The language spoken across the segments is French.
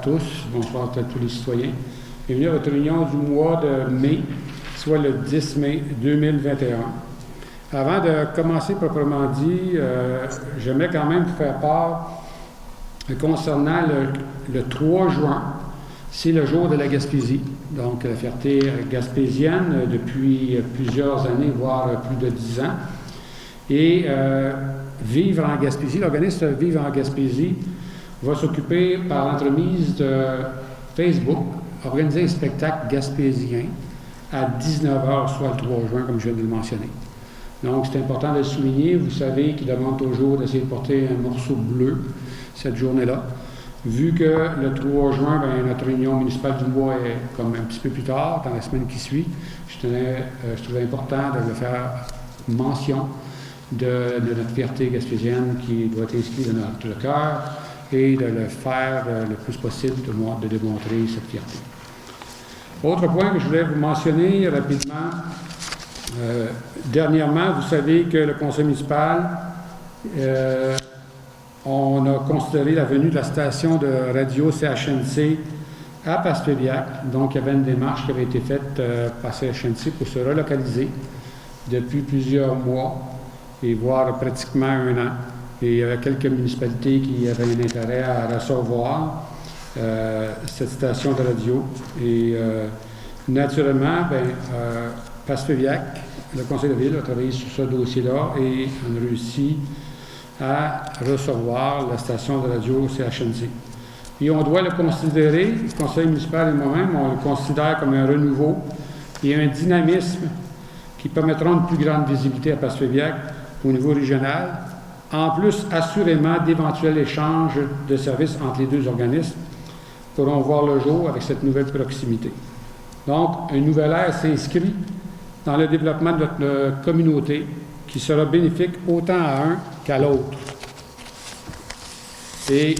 tous, bonsoir à tous les citoyens. Bienvenue à votre réunion du mois de mai, soit le 10 mai 2021. Avant de commencer proprement dit, j'aimerais quand même vous faire part concernant le 3 juin. C'est le jour de la Gaspésie, donc la fierté gaspésienne depuis plusieurs années, voire plus de 10 ans. Et Vivre en Gaspésie, l'organisme Vivre en Gaspésie va s'occuper par l'entremise de Facebook, organiser un spectacle gaspésien à 19h, soit le 3 juin, comme je viens de le mentionner. Donc, c'est important de le souligner. Vous savez qu'il demande toujours d'essayer de porter un morceau bleu cette journée-là. Vu que le 3 juin, notre réunion municipale du mois est comme un petit peu plus tard, dans la semaine qui suit, je trouvais important de le faire mention de notre fierté gaspésienne qui doit être inscrite dans notre cœur et de le faire le plus possible, de démontrer cette fierté. Autre point que je voulais vous mentionner rapidement, dernièrement, vous savez que le conseil municipal, on a considéré la venue de la station de radio CHNC à Passepébiac. Donc, il y avait une démarche qui avait été faite par CHNC pour se relocaliser depuis plusieurs mois et voire pratiquement un an. Et il y avait quelques municipalités qui avaient un intérêt à recevoir cette station de radio. Et naturellement, Passepébiac, le conseil de ville a travaillé sur ce dossier-là et on a réussi à recevoir la station de radio CHNC. Et on doit le considérer, le conseil municipal et moi-même, on le considère comme un renouveau et un dynamisme qui permettront une plus grande visibilité à Passepébiac au niveau régional, en plus, assurément, d'éventuels échanges de services entre les deux organismes pourront voir le jour avec cette nouvelle proximité. Donc, une nouvelle ère s'inscrit dans le développement de notre communauté qui sera bénéfique autant à un qu'à l'autre. Et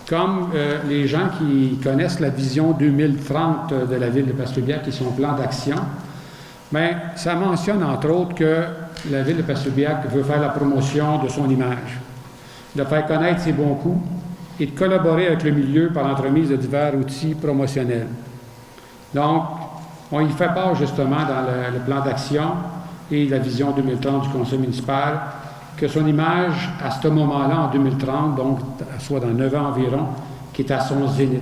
comme les gens qui connaissent la vision 2030 de la ville de Passepébiac et son plan d'action, ça mentionne entre autres que la ville de Passepébiac veut faire la promotion de son image, de faire connaître ses bons coups et de collaborer avec le milieu par l'entremise de divers outils promotionnels. Donc, on y fait part justement dans le plan d'action et la vision 2030 du conseil municipal, que son image, à ce moment-là, en 2030, donc soit dans 9 ans environ, qui est à son zénith.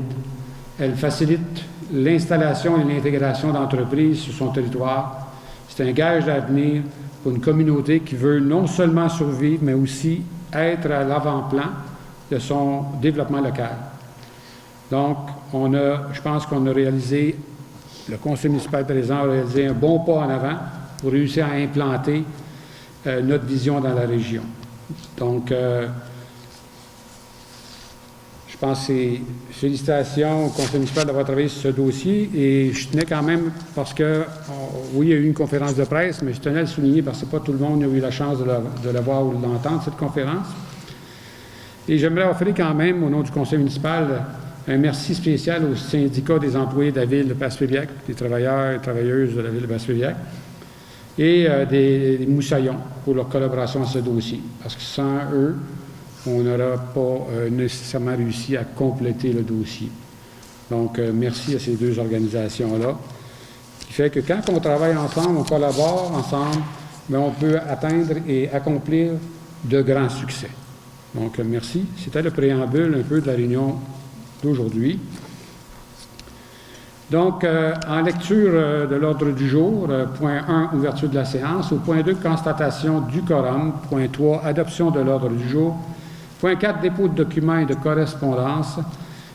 Elle facilite l'installation et l'intégration d'entreprises sur son territoire. C'est un gage d'avenir pour une communauté qui veut non seulement survivre, mais aussi être à l'avant-plan de son développement local. Donc, je pense qu'on a réalisé, le conseil municipal présent a réalisé un bon pas en avant pour réussir à implanter notre vision dans la région. Donc, je pense que c'est félicitations au conseil municipal d'avoir travaillé sur ce dossier et je tenais quand même, parce que, oui, il y a eu une conférence de presse, mais je tenais à le souligner parce que c'est pas tout le monde qui a eu la chance de la voir ou de l'entendre, cette conférence. Et j'aimerais offrir quand même, au nom du conseil municipal, un merci spécial au syndicat des employés de la ville de Passepébiac, des travailleurs et travailleuses de la ville de Passepébiac, et des Moussaillons pour leur collaboration à ce dossier. Parce que sans eux, on n'aura pas nécessairement réussi à compléter le dossier. Donc, merci à ces deux organisations-là, qui fait que quand on travaille ensemble, on collabore ensemble, on peut atteindre et accomplir de grands succès. Donc, merci. C'était le préambule un peu de la réunion d'aujourd'hui. Donc, en lecture de l'ordre du jour, point 1, ouverture de la séance. Au point 2, constatation du quorum. Point 3, adoption de l'ordre du jour. Point 4, dépôt de documents et de correspondance.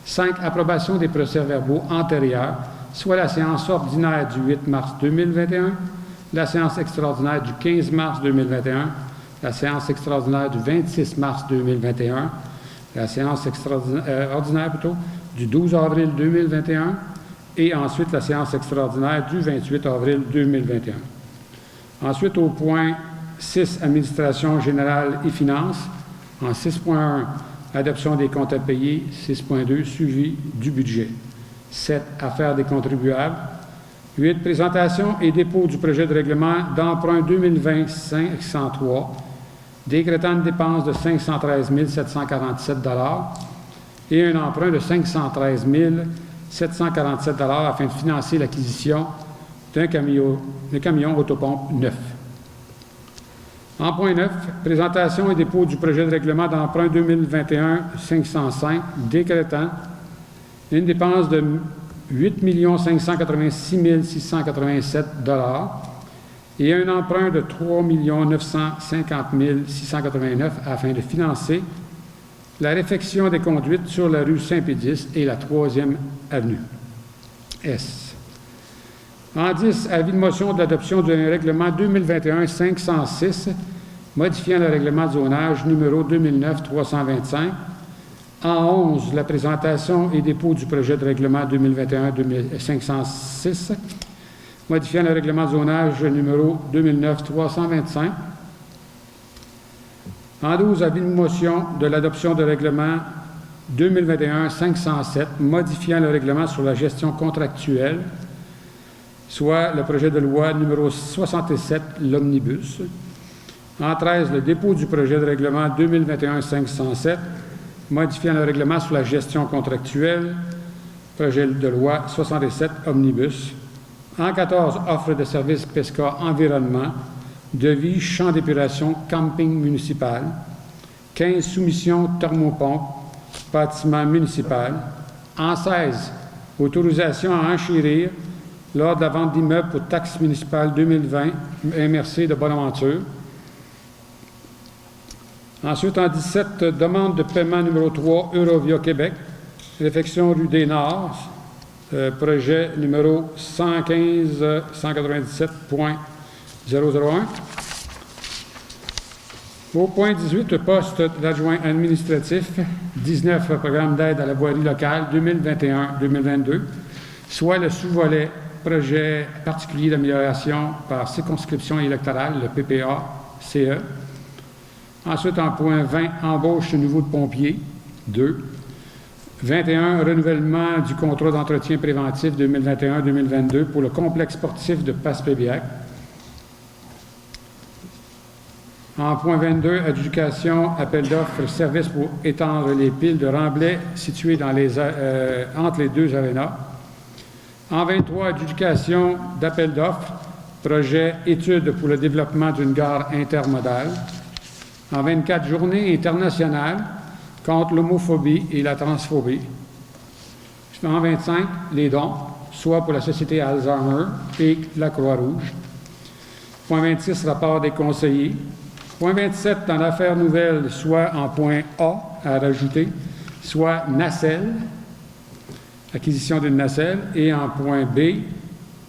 5, approbation des procès-verbaux antérieurs, soit la séance ordinaire du 8 mars 2021, la séance extraordinaire du 15 mars 2021, la séance extraordinaire du 26 mars 2021, la séance ordinaire du 12 avril 2021 et ensuite la séance extraordinaire du 28 avril 2021. Ensuite, au point 6, administration générale et finances. En 6.1, adoption des comptes à payer. 6.2, suivi du budget. 7, affaires des contribuables. 8, présentation et dépôt du projet de règlement d'emprunt 2020-503, décrétant une dépense de 513 747 $ et un emprunt de 513 747 $ afin de financer l'acquisition d'un camion autopompe neuf. En point 9, présentation et dépôt du projet de règlement d'emprunt 2021-505 décrétant une dépense de 8 586 687 $ et un emprunt de 3 950 689 afin de financer la réfection des conduites sur la rue Saint-Pédis et la 3e avenue. S. En 10, avis de motion de l'adoption du règlement 2021-506 modifiant le règlement de zonage numéro 2009-325. En 11, la présentation et dépôt du projet de règlement 2021-506 modifiant le règlement de zonage numéro 2009-325. En 12, avis de motion de l'adoption de règlement 2021-507 modifiant le règlement sur la gestion contractuelle, soit le projet de loi numéro 67, l'Omnibus. En 13, le dépôt du projet de règlement 2021-507 modifiant le règlement sur la gestion contractuelle, projet de loi 67, Omnibus. En 14, offre de services PESCA environnement, devis champ d'épuration camping municipal. 15, soumission thermopompe, bâtiment municipal. En 16, autorisation à enchérir lors de la vente d'immeubles pour taxe municipale 2020, MRC de Bonaventure. Ensuite, en 17, demande de paiement numéro 3, Eurovia Québec, réfection rue des Nords, projet numéro 115-197.001. Au point 18, poste d'adjoint administratif, 19, programme d'aide à la voirie locale 2021-2022, soit le sous-volet projet particulier d'amélioration par circonscription électorale, le PPA-CE. Ensuite, en point 20, embauche de nouveau de pompiers, 2. 21, renouvellement du contrat d'entretien préventif 2021-2022 pour le complexe sportif de Passepébiac. En point 22, adjudication, appel d'offres, service pour étendre les piles de remblais situées dans entre les deux arénas. En 23, adjudication d'appel d'offres, projet étude pour le développement d'une gare intermodale. En 24, journée internationale contre l'homophobie et la transphobie. En 25, les dons, soit pour la Société Alzheimer et la Croix-Rouge. Point 26, rapport des conseillers. Point 27, dans l'affaire nouvelle, soit en point A à rajouter, soit nacelle, acquisition d'une nacelle, et en point B,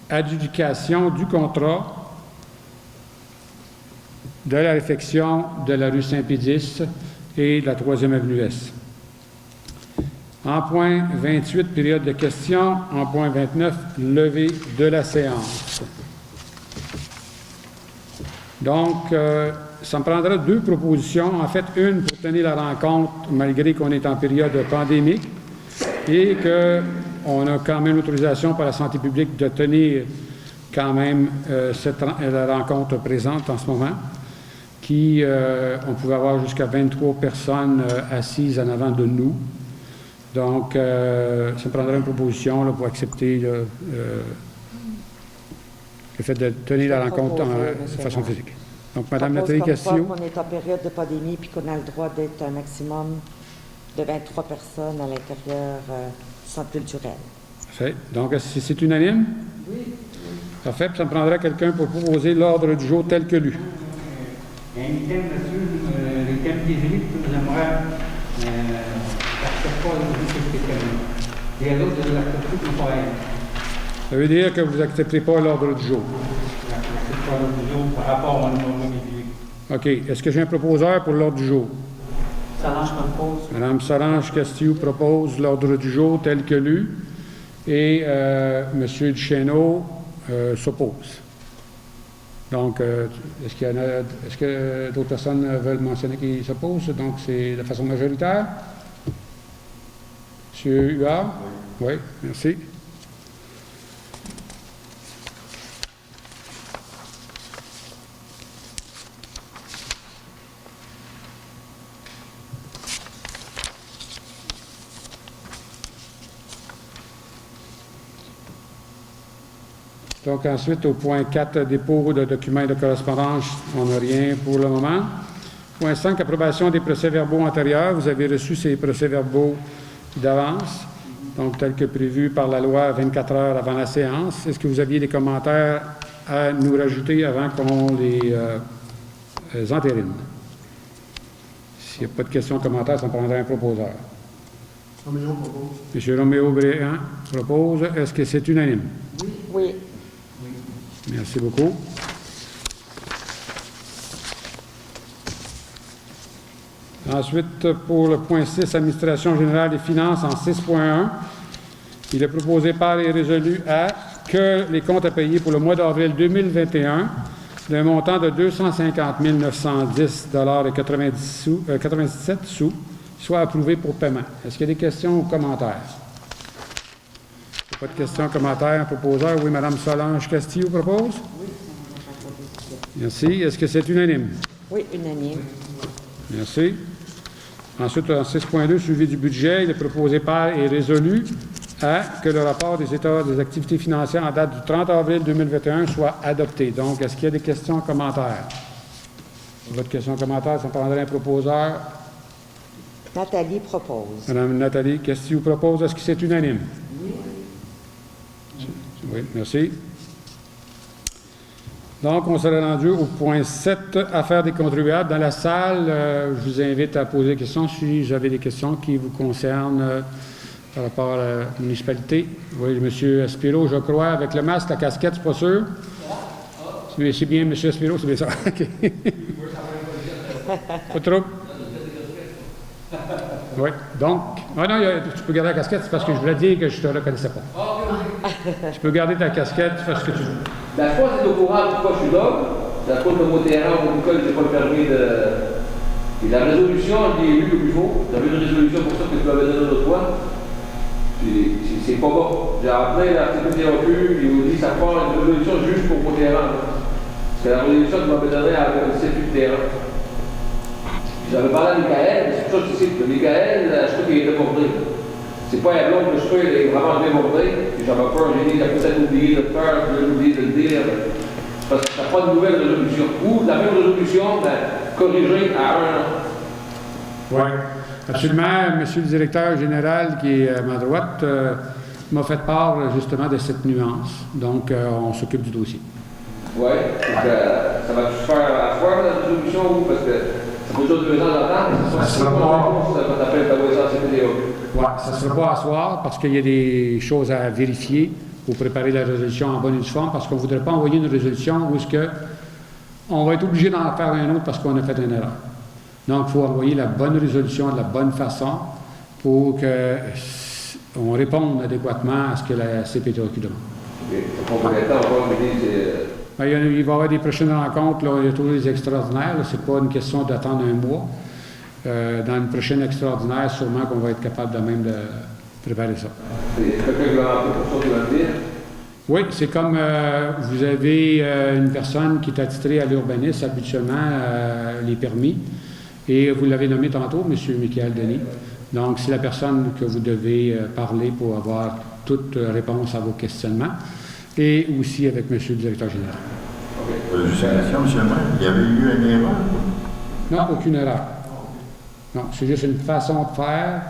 adjudication du contrat de la réfection de la rue Saint-Pédis et de la 3e avenue S. En point 28, période de questions. En point 29, levée de la séance. Donc, ça me prendra 2 propositions. En fait, une pour tenir la rencontre, malgré qu'on est en période pandémique, et qu'on a quand même l'autorisation par la santé publique de tenir quand même la rencontre présente en ce moment, qui, on pouvait avoir jusqu'à 23 personnes assises en avant de nous. Donc, ça me prendrait une proposition là, pour accepter le fait de tenir la rencontre de façon physique. Donc, Mme Nathalie Castillo. On est en période de pandémie puis qu'on a le droit d'être un maximum de 23 personnes à l'intérieur du centre culturel. Parfait. Donc, c'est unanime? Oui. Parfait. Puis ça me prendra quelqu'un pour proposer l'ordre du jour tel que lu. Il y a un item là-dessus, l'item 18, j'aimerais accepter pas les autres, je l'accepte tout pour elle. Ça veut dire que vous n'acceptez pas l'ordre du jour. Je n'accepte pas l'ordre du jour par rapport au numéro 18. OK. Est-ce que j'ai un proposeur pour l'ordre du jour? Solange propose. Mme Solange Castillo propose l'ordre du jour tel que lu et M. Duchesneau s'oppose. Donc, est-ce que d'autres personnes veulent mentionner qu'ils s'opposent? Donc, c'est de façon majoritaire. M. Huard? Oui, merci. Donc, ensuite, au point 4, dépôt de documents et de correspondance, on n'a rien pour le moment. Point 5, approbation des procès-verbaux antérieurs. Vous avez reçu ces procès-verbaux d'avance, donc tels que prévus par la loi 24 heures avant la séance. Est-ce que vous aviez des commentaires à nous rajouter avant qu'on les entérine? S'il n'y a pas de questions, commentaires, ça me prendrait un proposeur. Roméo propose. M. Roméo Bréant propose. Est-ce que c'est unanime? Oui. Merci beaucoup. Ensuite, pour le point 6, Administration générale des finances en 6.1, il est proposé par et résolu à que les comptes à payer pour le mois d'avril 2021 d'un montant de 250 910 et 97 sous soient approuvés pour paiement. Est-ce qu'il y a des questions ou commentaires? Pas de questions, commentaires, proposeur. Oui, Mme Solange Castillo propose? Oui. Merci. Est-ce que c'est unanime? Oui, unanime. Merci. Ensuite, en 6.2, suivi du budget, il est proposé par et résolu à que le rapport des états des activités financières en date du 30 avril 2021 soit adopté. Donc, est-ce qu'il y a des questions, commentaires? Votre question, commentaire, ça prendrait un proposeur. Nathalie propose. Madame Nathalie Castillo propose. Est-ce que c'est unanime? Oui, merci. Donc, on serait rendu au point 7, affaires des contribuables. Dans la salle, je vous invite à poser des questions si vous avez des questions qui vous concernent par rapport à la municipalité. Oui, M. Aspiro, je crois, avec le masque, la casquette, c'est pas sûr? C'est bien, M. Aspiro, c'est bien ça. OK. Pas trop? Oui, donc... Ah non, tu peux garder la casquette, c'est parce que je voulais dire que je ne te reconnaissais pas. Tu peux garder ta casquette, fais ce que tu veux. La fois, c'est au courant pourquoi je suis là. La cause de mon terrain, au école, je n'ai pas le permis de... Et la résolution, je l'ai lue au bureau. J'avais une résolution pour ça que je l'avais donnée l'autre fois. C'est pas bon. J'ai appelé la CPTAQ, ils m'ont dit ça part une résolution juste pour mon terrain. C'est la résolution que m'avait donnée avec le CPT de terrain. J'avais parlé à Michael, c'est pour ça que je sais que Michael, je trouve qu'il est débordé. C'est pas un blonde que je trouve, il est vraiment débordé. Puis j'avais peur, j'ai dit, il a peut-être oublié de le faire, j'ai oublié de le dire. Parce que t'as pas de nouvelle résolution. Ou la même résolution, ben, corrigée à 1 an. Oui, absolument. Monsieur le directeur général, qui est à ma droite, m'a fait part justement de cette nuance. Donc, on s'occupe du dossier. Oui, ça va se faire à la fois, la résolution, ou parce que ça peut durer 2 ans d'attente, mais ça sera pas. Ça t'appelle ta voisin CPTAQ. Oui, ça ne sera pas à soir parce qu'il y a des choses à vérifier pour préparer la résolution en bonne et due forme, parce qu'on ne voudrait pas envoyer une résolution où on va être obligé d'en faire un autre parce qu'on a fait une erreur. Donc, il faut envoyer la bonne résolution de la bonne façon pour qu'on réponde adéquatement à ce que la CPTAQ demande. Il va y avoir des prochaines rencontres, là, il y a toujours des extraordinaires, ce n'est pas une question d'attendre un mois. Dans une prochaine extraordinaire, sûrement qu'on va être capable de même de préparer ça. Oui, c'est comme vous avez une personne qui est attitrée à l'urbanisme, habituellement les permis, et vous l'avez nommé tantôt, M. Michael Denis. Donc, c'est la personne que vous devez parler pour avoir toute réponse à vos questionnements, et aussi avec M. le directeur général. Juste une question, M. le maire, il y avait eu une erreur? Non, aucune erreur. Non, c'est juste une façon de faire.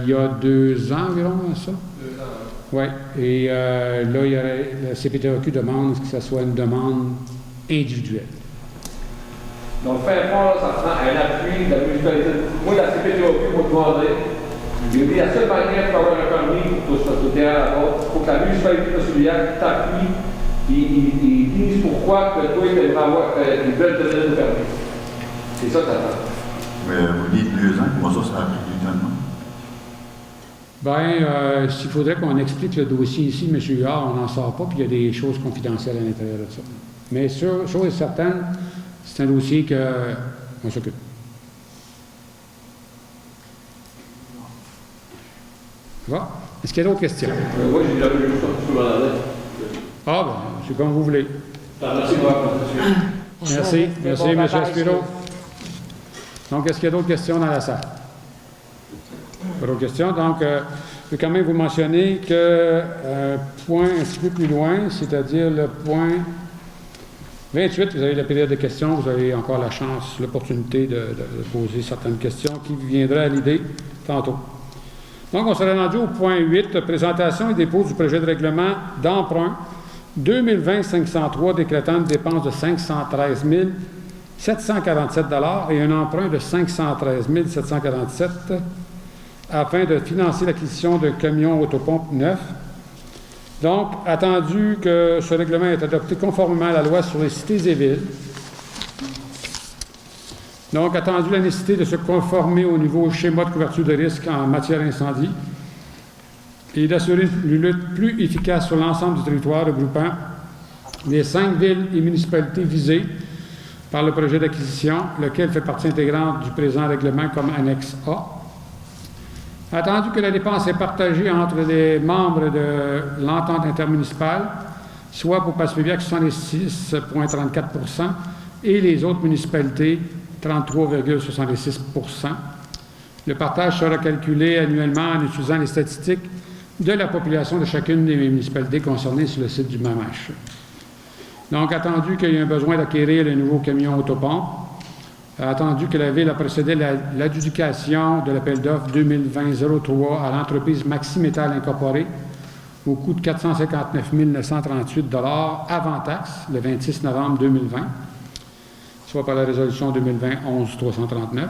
Il y a 2 ans environ, ça? 2 ans. Oui. Et là, la CPTAQ demande que ce soit une demande individuelle. Donc, faire fort, ça prend un appui de la municipalité. Moi, la CPTAQ m'a demandé, j'ai dit la seule manière pour avoir un permis pour ce terrain là-bas, il faut que la municipalité de Souliac t'appuie et ils disent pourquoi que toi, ils veulent te donner le permis. C'est ça que t'attends. Mais vous dites 2 ans, comment ça a pris du temps, non? Bien, s'il faudrait qu'on explique le dossier ici, M. Huard, on n'en sort pas, puis il y a des choses confidentielles à l'intérieur de ça. Mais chose est certaine, c'est un dossier qu'on s'occupe. Voilà. Est-ce qu'il y a d'autres questions? Moi, j'ai jamais vu ça, je peux m'en aller. Ah, ben, c'est comme vous voulez. Merci, monsieur. Merci. Merci, M. Aspiro. Donc, est-ce qu'il y a d'autres questions dans la salle? Pas d'autres questions. Donc, je vais quand même vous mentionner que point un petit peu plus loin, c'est-à-dire le point 28, vous avez la période de questions, vous avez encore la chance, l'opportunité de poser certaines questions qui vous viendraient à l'idée tantôt. Donc, on serait rendu au point 8, présentation et dépôt du projet de règlement d'emprunt 2020-503 décrétant une dépense de 513 747 $ et un emprunt de 513 747 afin de financer l'acquisition d'un camion autopompe neuf. Donc, attendu que ce règlement est adopté conformément à la loi sur les cités et villes. Donc, attendu la nécessité de se conformer au nouveau schéma de couverture de risque en matière d'incendie et d'assurer une lutte plus efficace sur l'ensemble du territoire regroupant les 5 villes et municipalités visées par le projet d'acquisition, lequel fait partie intégrante du présent règlement comme annexe A. Attendu que la dépense est partagée entre les membres de l'entente intermunicipale, soit pour Passepébiac 66,34 % et les autres municipalités 33,66 %. Le partage sera calculé annuellement en utilisant les statistiques de la population de chacune des municipalités concernées sur le site du MAMH. Donc, attendu qu'il y ait un besoin d'acquérir le nouveau camion autopompe, attendu que la Ville a procédé à l'adjudication de l'appel d'offres 2020-03 à l'entreprise Maximétal Incorporée au coût de 459 938 $ avant taxe le 26 novembre 2020, soit par la résolution 2020-11-339,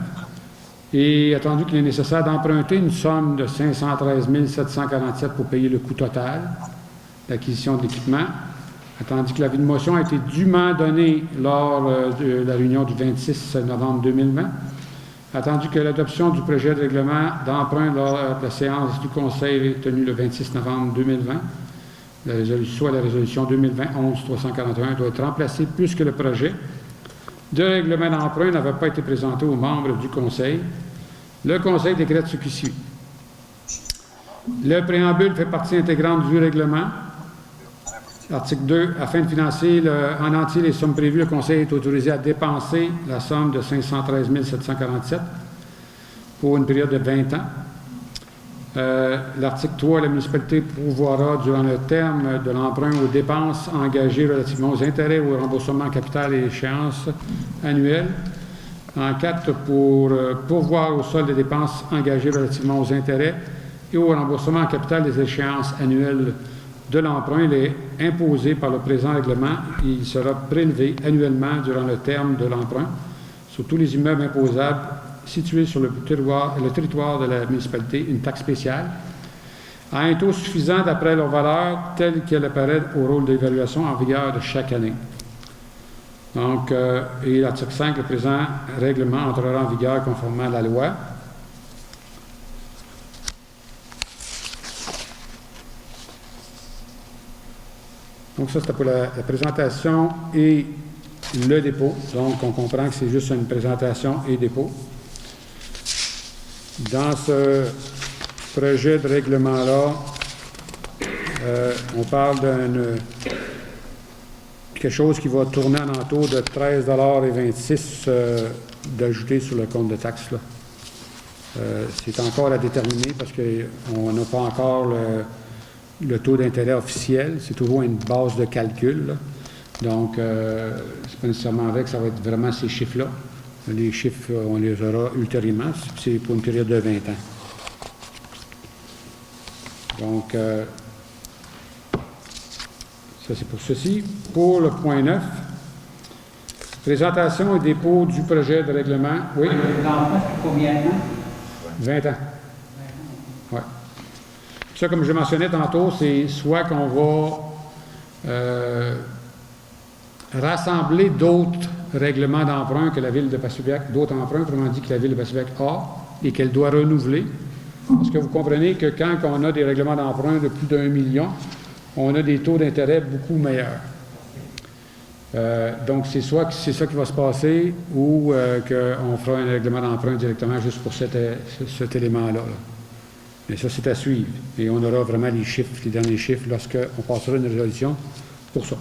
et attendu qu'il est nécessaire d'emprunter une somme de 513 747 pour payer le coût total d'acquisition de l'équipement, attendu que l'avis de motion a été dûment donné lors de la réunion du 26 novembre 2020, attendu que l'adoption du projet de règlement d'emprunt lors de la séance du Conseil tenue le 26 novembre 2020, soit la résolution 2020-11-341, doit être remplacée puisque le projet de règlement d'emprunt n'avait pas été présenté aux membres du Conseil. Le Conseil décrète ce qui suit. Le préambule fait partie intégrante du règlement. Article 2. Afin de financer en entier les sommes prévues, le Conseil est autorisé à dépenser la somme de 513 747 pour une période de 20 ans. L'article 3. La municipalité pourvoira durant le terme de l'emprunt aux dépenses engagées relativement aux intérêts ou au remboursement en capital et échéances annuelles. En 4. Pour pourvoir au solde des dépenses engagées relativement aux intérêts et au remboursement en capital des échéances annuelles de l'emprunt, il est imposé par le présent règlement et il sera prélevé annuellement durant le terme de l'emprunt sur tous les immeubles imposables situés sur le territoire de la municipalité, une taxe spéciale, à un taux suffisant d'après leur valeur telle qu'elle apparaît au rôle d'évaluation en vigueur de chaque année. Donc, et l'article 5, le présent règlement entrera en vigueur conformément à la loi. Donc ça, c'était pour la présentation et le dépôt. Donc, on comprend que c'est juste une présentation et dépôt. Dans ce projet de règlement-là, on parle quelque chose qui va tourner en entour de 13,26 $ d'ajouter sur le compte de taxes. C'est encore à déterminer parce qu'on n'a pas encore le taux d'intérêt officiel. C'est toujours une base de calcul. Là. Donc, c'est pas nécessairement avec, ça va être vraiment ces chiffres-là. Les chiffres, on les aura ultérieurement. C'est pour une période de 20 ans. Donc, ça c'est pour ceci. Pour le point 9, présentation et dépôt du projet de règlement. Oui? L'enfant, c'est combien de temps? 20 ans. Oui. Ça, comme je mentionnais tantôt, c'est soit qu'on va rassembler d'autres règlements d'emprunt que la Ville de Passepébiac, d'autres emprunts, autrement dit que la Ville de Passepébiac a et qu'elle doit renouveler. Parce que vous comprenez que quand on a des règlements d'emprunt de plus d'1 million, on a des taux d'intérêt beaucoup meilleurs. Donc, c'est soit que c'est ça qui va se passer ou qu'on fera un règlement d'emprunt directement juste pour cet élément-là. Là. Mais ça, c'est à suivre. Et on aura vraiment les chiffres, les derniers chiffres, lorsqu'on passera une résolution pour ça.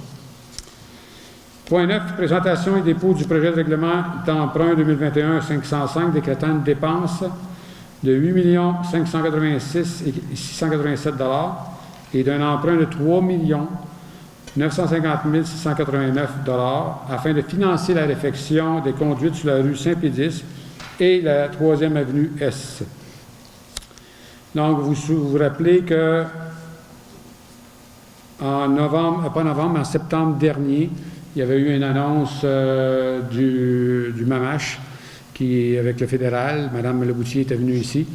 Point 9, présentation et dépôt du projet de règlement d'emprunt 2021-505 décrétant une dépense de 8 586 687 $ et d'un emprunt de 3 950 689 $ afin de financer la réfection des conduites sur la rue Saint-Pédis et la 3e avenue S. Donc, vous vous rappelez que en septembre dernier, il y avait eu une annonce du MAMACH avec le fédéral. Mme Leboutier était venue ici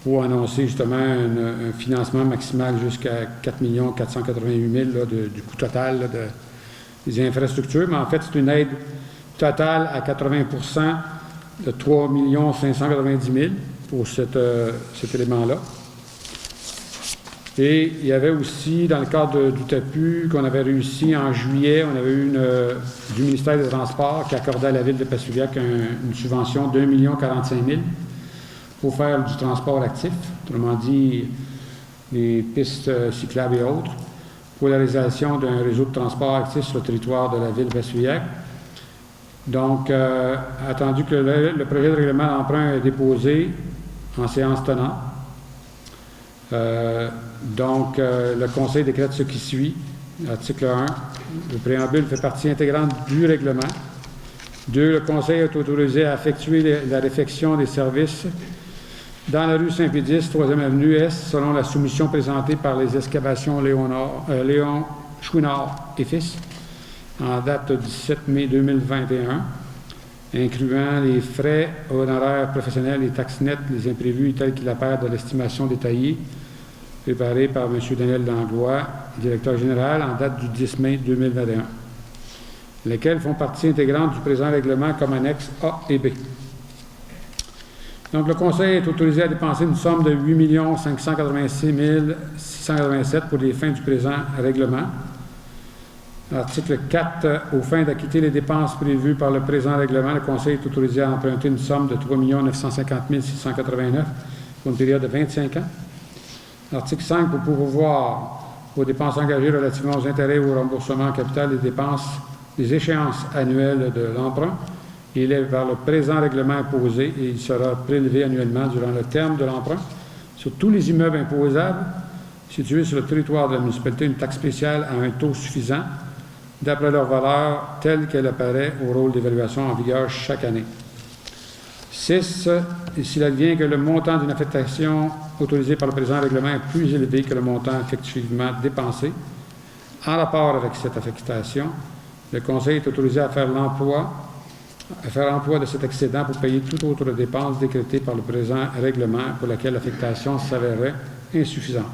pour annoncer justement un financement maximal jusqu'à 4 488 000 du coût total là, des infrastructures. Mais en fait, c'est une aide totale à 80 % de 3 590 000 pour cet élément-là. Et il y avait aussi, dans le cadre du TAPU, qu'on avait réussi en juillet, on avait eu du ministère des Transports qui accordait à la Ville de Passeriac une subvention de 1 045 000 pour faire du transport actif, autrement dit, les pistes cyclables et autres, pour la réalisation d'un réseau de transport actif sur le territoire de la Ville de Passeriac. Donc, attendu que le projet de règlement d'emprunt est déposé en séance tenante, donc, le Conseil décrète ce qui suit. Article 1, le préambule fait partie intégrante du règlement. 2, le Conseil est autorisé à effectuer la réfection des services dans la rue Saint-Pédis, 3e avenue Est, selon la soumission présentée par les excavations Léon Chouinard et Fils, en date du 17 mai 2021, incluant les frais honoraires professionnels et taxes nettes, les imprévus tels qu'il apparaît de l'estimation détaillée, préparé par M. Daniel Langlois, directeur général, en date du 10 mai 2021, lesquels font partie intégrante du présent règlement comme annexe A et B. Donc, le Conseil est autorisé à dépenser une somme de 8 586 687 pour les fins du présent règlement. Article 4. Aux fins d'acquitter les dépenses prévues par le présent règlement, le Conseil est autorisé à emprunter une somme de 3 950 689 pour une période de 25 ans. Article 5. Pour pourvoir aux dépenses engagées relativement aux intérêts ou au remboursement en capital des échéances annuelles de l'emprunt, il est vers le présent règlement imposé et il sera prélevé annuellement durant le terme de l'emprunt sur tous les immeubles imposables situés sur le territoire de la municipalité une taxe spéciale à un taux suffisant d'après leur valeur telle qu'elle apparaît au rôle d'évaluation en vigueur chaque année. 6. S'il advient que le montant d'une affectation autorisée par le présent règlement est plus élevé que le montant effectivement dépensé, en rapport avec cette affectation, le Conseil est autorisé à faire emploi de cet excédent pour payer toute autre dépense décrétée par le présent règlement pour laquelle l'affectation s'avérerait insuffisante.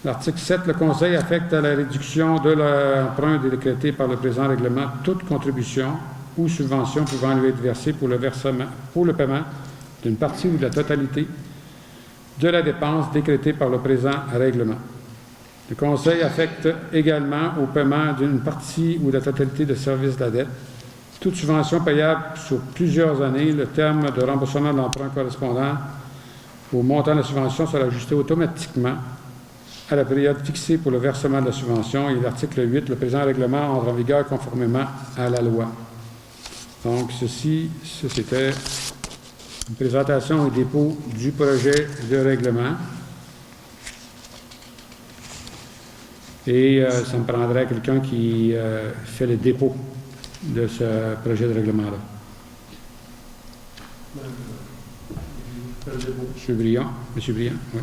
L'article 7, le Conseil affecte à la réduction de l'emprunt décrété par le présent règlement toute contribution ou subvention pouvant lui être versée pour le paiement d'une partie ou de la totalité de la dépense décrétée par le présent règlement. Le Conseil affecte également au paiement d'une partie ou de la totalité de services de la dette toute subvention payable sur plusieurs années. Le terme de remboursement de l'emprunt correspondant au montant de la subvention sera ajusté automatiquement à la période fixée pour le versement de la subvention. Et l'article 8, le présent règlement entre en vigueur conformément à la loi. Donc, c'était une présentation et dépôt du projet de règlement. Et ça me prendrait quelqu'un qui fait le dépôt de ce projet de règlement-là. Monsieur Briand, oui.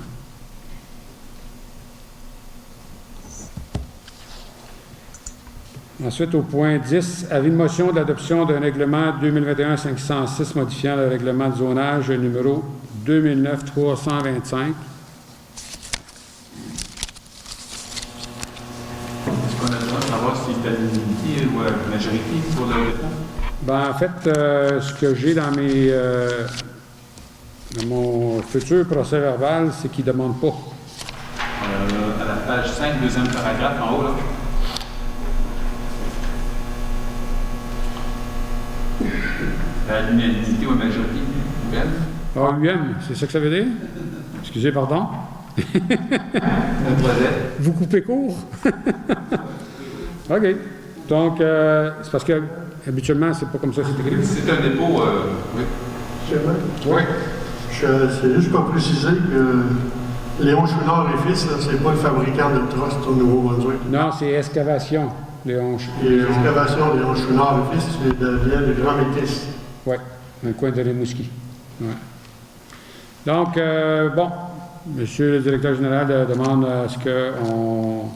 Ensuite, au point 10, avis de motion de l'adoption d'un règlement 2021-506 modifiant le règlement de zonage numéro 2009-325. Est-ce qu'on a besoin de savoir si c'est à l'unité ou à la majorité pour le règlement? Ben, en fait, ce que j'ai dans mon futur procès verbal, c'est qu'il ne demande pas. À la page 5, deuxième paragraphe en haut, là. À l'unanimité ou à majorité, UM. Ah, UM, c'est ça que ça veut dire? Excusez, pardon. Le projet. Vous coupez court? OK. Donc, c'est parce que habituellement, c'est pas comme ça, c'est écrit. C'est un dépôt, oui. Oui. Oui. Je C'est juste pour préciser que Léon Chouinard et Fils, c'est pas le fabricant de trust au Nouveau-Brunswick. Non, c'est Excavation, Léon. Et l'excavation Léon Chouinard et Fils, c'est de la ville de Grand Métis. Oui, dans le coin de Rimouski. Ouais. Donc, bon, Monsieur le directeur général demande à ce qu'on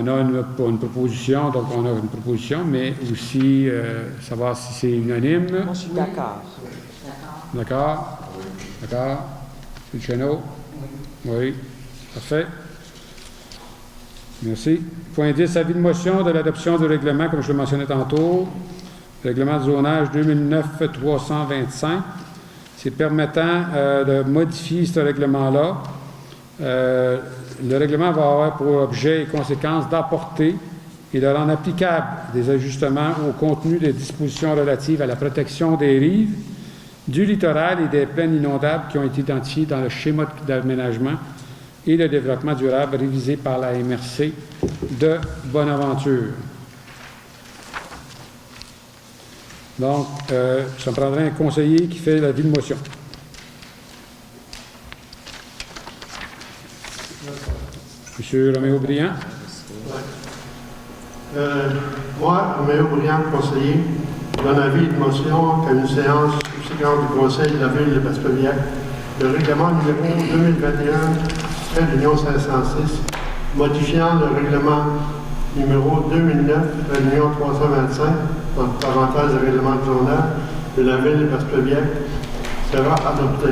a une proposition, donc on a une proposition, mais aussi savoir si c'est unanime. Moi, je suis d'accord. D'accord? D'accord? M. Chenot? Oui. Parfait. Merci. Point 10, avis de motion de l'adoption du règlement, comme je le mentionnais tantôt, règlement de zonage 2009-325. C'est permettant de modifier ce règlement-là. Le règlement va avoir pour objet et conséquence d'apporter et de rendre applicable des ajustements au contenu des dispositions relatives à la protection des rives, du littoral et des plaines inondables qui ont été identifiées dans le schéma d'aménagement et de développement durable révisé par la MRC de Bonaventure. Donc, ça me prendrait un conseiller qui fait l'avis de motion. Monsieur Roméo-Briand. Moi, Roméo Briand, conseiller, donne avis de motion qu'à une séance subséquente du Conseil de la Ville de Baspeviac, le règlement numéro 2021, trait d'Union 506, modifiant le règlement numéro 2009, trait d'Union 325, entre parenthèses, le règlement de zonage de la Ville de Baspeviac, sera adopté.